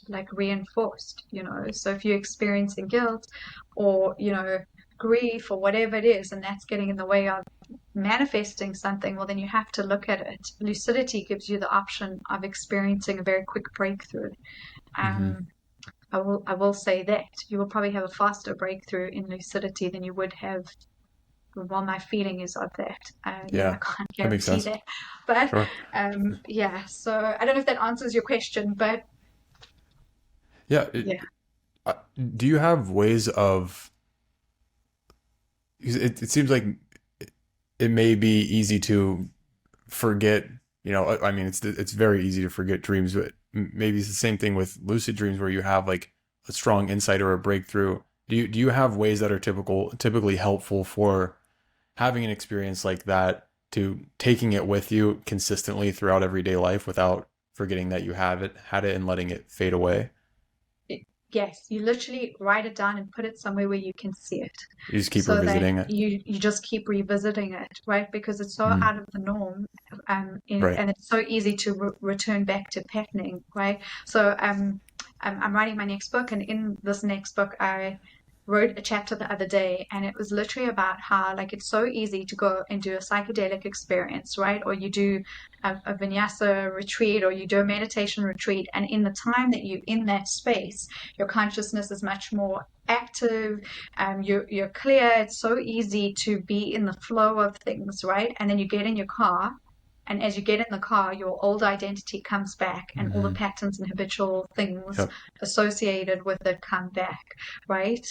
Speaker 2: like reinforced, you know. So if you're experiencing guilt or, grief or whatever it is, and that's getting in the way of manifesting something, well, then you have to look at it. Lucidity gives you the option of experiencing a very quick breakthrough.
Speaker 1: Hmm.
Speaker 2: Um, I will say that you will probably have a faster breakthrough in lucidity than you would have. Well, my feeling is of that. I
Speaker 1: Yeah.
Speaker 2: can't
Speaker 1: That makes
Speaker 2: guarantee
Speaker 1: sense.
Speaker 2: that, but
Speaker 1: Sure.
Speaker 2: yeah. So I don't know if that answers your question, but
Speaker 1: Yeah.
Speaker 2: yeah.
Speaker 1: Do you have ways of? It seems like it may be easy to forget. I mean, it's very easy to forget dreams, but maybe it's the same thing with lucid dreams where you have like a strong insight or a breakthrough. Do you have ways that are typically helpful for having an experience like that, to taking it with you consistently throughout everyday life without forgetting that you had it and letting it fade away?
Speaker 2: Yes, you literally write it down and put it somewhere where you can see it,
Speaker 1: You just keep
Speaker 2: so that
Speaker 1: revisiting it.
Speaker 2: you just keep revisiting it, right? Because it's so
Speaker 1: Mm,
Speaker 2: out of the norm,
Speaker 1: right.
Speaker 2: and it's so easy to return back to patterning, right? So I'm writing my next book, and in this next book, I wrote a chapter the other day, and it was literally about how like it's so easy to go and do a psychedelic experience, right? Or you do a vinyasa retreat, or you do a meditation retreat, and in the time that you're in that space, your consciousness is much more active, you're clear. It's so easy to be in the flow of things, right? And then you get in your car, and as you get in the car, your old identity comes back, and all the
Speaker 1: Hmm.
Speaker 2: patterns and habitual things
Speaker 1: Yep.
Speaker 2: associated with it come back, right?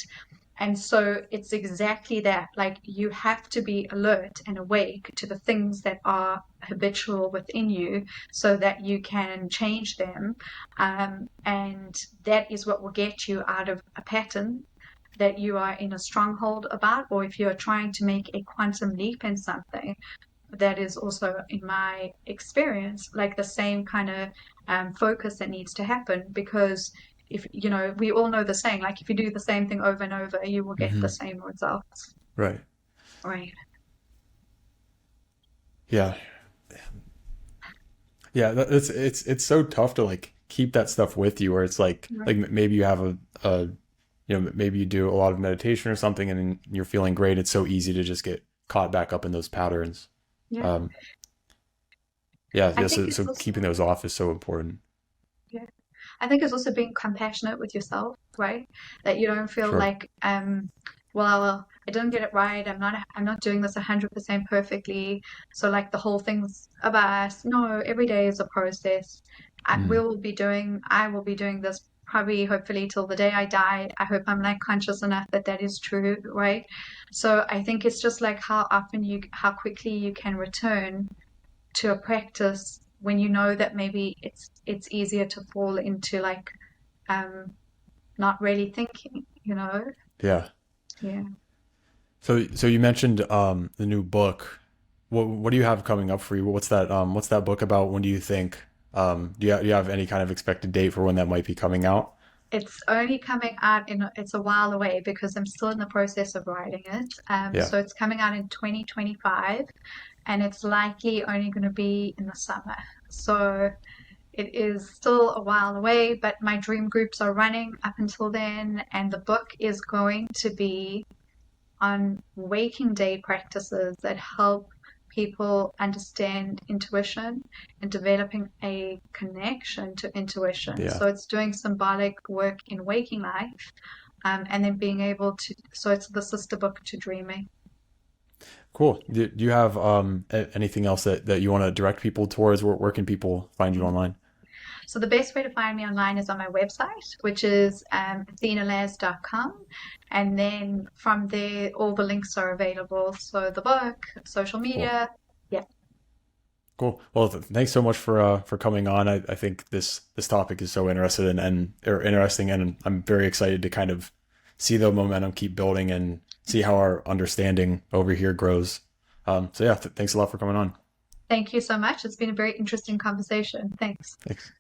Speaker 2: And so it's exactly that. Like you have to be alert and awake to the things that are habitual within you so that you can change them. And that is what will get you out of a pattern that you are in a stronghold about, or if you're trying to make a quantum leap in something, that is also, in my experience, like the same kind of focus that needs to happen. Because if you know, we all know the saying, like if you do the same thing over and over, you will get the
Speaker 1: Hmm.
Speaker 2: same results.
Speaker 1: Right.
Speaker 2: Right.
Speaker 1: Yeah. Yeah. It's so tough to like keep that stuff with you, where it's like
Speaker 2: Right.
Speaker 1: maybe you have a maybe you do a lot of meditation or something, and then you're feeling great. It's so easy to just get caught back up in those patterns.
Speaker 2: Yeah.
Speaker 1: Um, yeah.
Speaker 2: I
Speaker 1: Yeah.
Speaker 2: think
Speaker 1: So
Speaker 2: it's also,
Speaker 1: keeping those off is so important.
Speaker 2: yeah. I think it's also being compassionate with yourself, right? That you don't feel
Speaker 1: Sure.
Speaker 2: like, well, I didn't get it right. I'm not doing this 100% perfectly. So like the whole thing's a bias. No, every day is a process.
Speaker 1: Mm.
Speaker 2: I will be doing this probably, hopefully, till the day I die. I hope I'm like conscious enough that that is true, right? So I think it's just like how quickly you can return to a practice when you know that maybe it's easier to fall into like um not really thinking, you know?
Speaker 1: Yeah.
Speaker 2: Yeah.
Speaker 1: So you mentioned the new book. What do you have coming up for you? What's that book about? When do you think do you have any kind of expected date for when that might be coming out?
Speaker 2: It's only coming out it's a while away because I'm still in the process of writing it.
Speaker 1: Yeah.
Speaker 2: So it's coming out in 2025 and it's likely only going to be in the summer. So it is still a while away, but my dream groups are running up until then, and the book is going to be on waking day practices that help people understand intuition and developing a connection to intuition.
Speaker 1: Yeah.
Speaker 2: So it's doing symbolic work in waking life, and then being able to, so it's the sister book to dreaming.
Speaker 1: Cool. Do you have anything else that you want to direct people towards? Where can people find you online?
Speaker 2: So the best way to find me online is on my website, which is athenalaz.com. And then from there, all the links are available. So the book, social
Speaker 1: Cool.
Speaker 2: media. Yeah.
Speaker 1: Cool. Well, thanks so much for coming on. I think this topic is so interested and or interesting, and I'm very excited to kind of see the momentum keep building and see how our understanding over here grows. So yeah, thanks a lot for coming on.
Speaker 2: Thank you so much. It's been a very interesting conversation. Thanks.
Speaker 1: Thanks.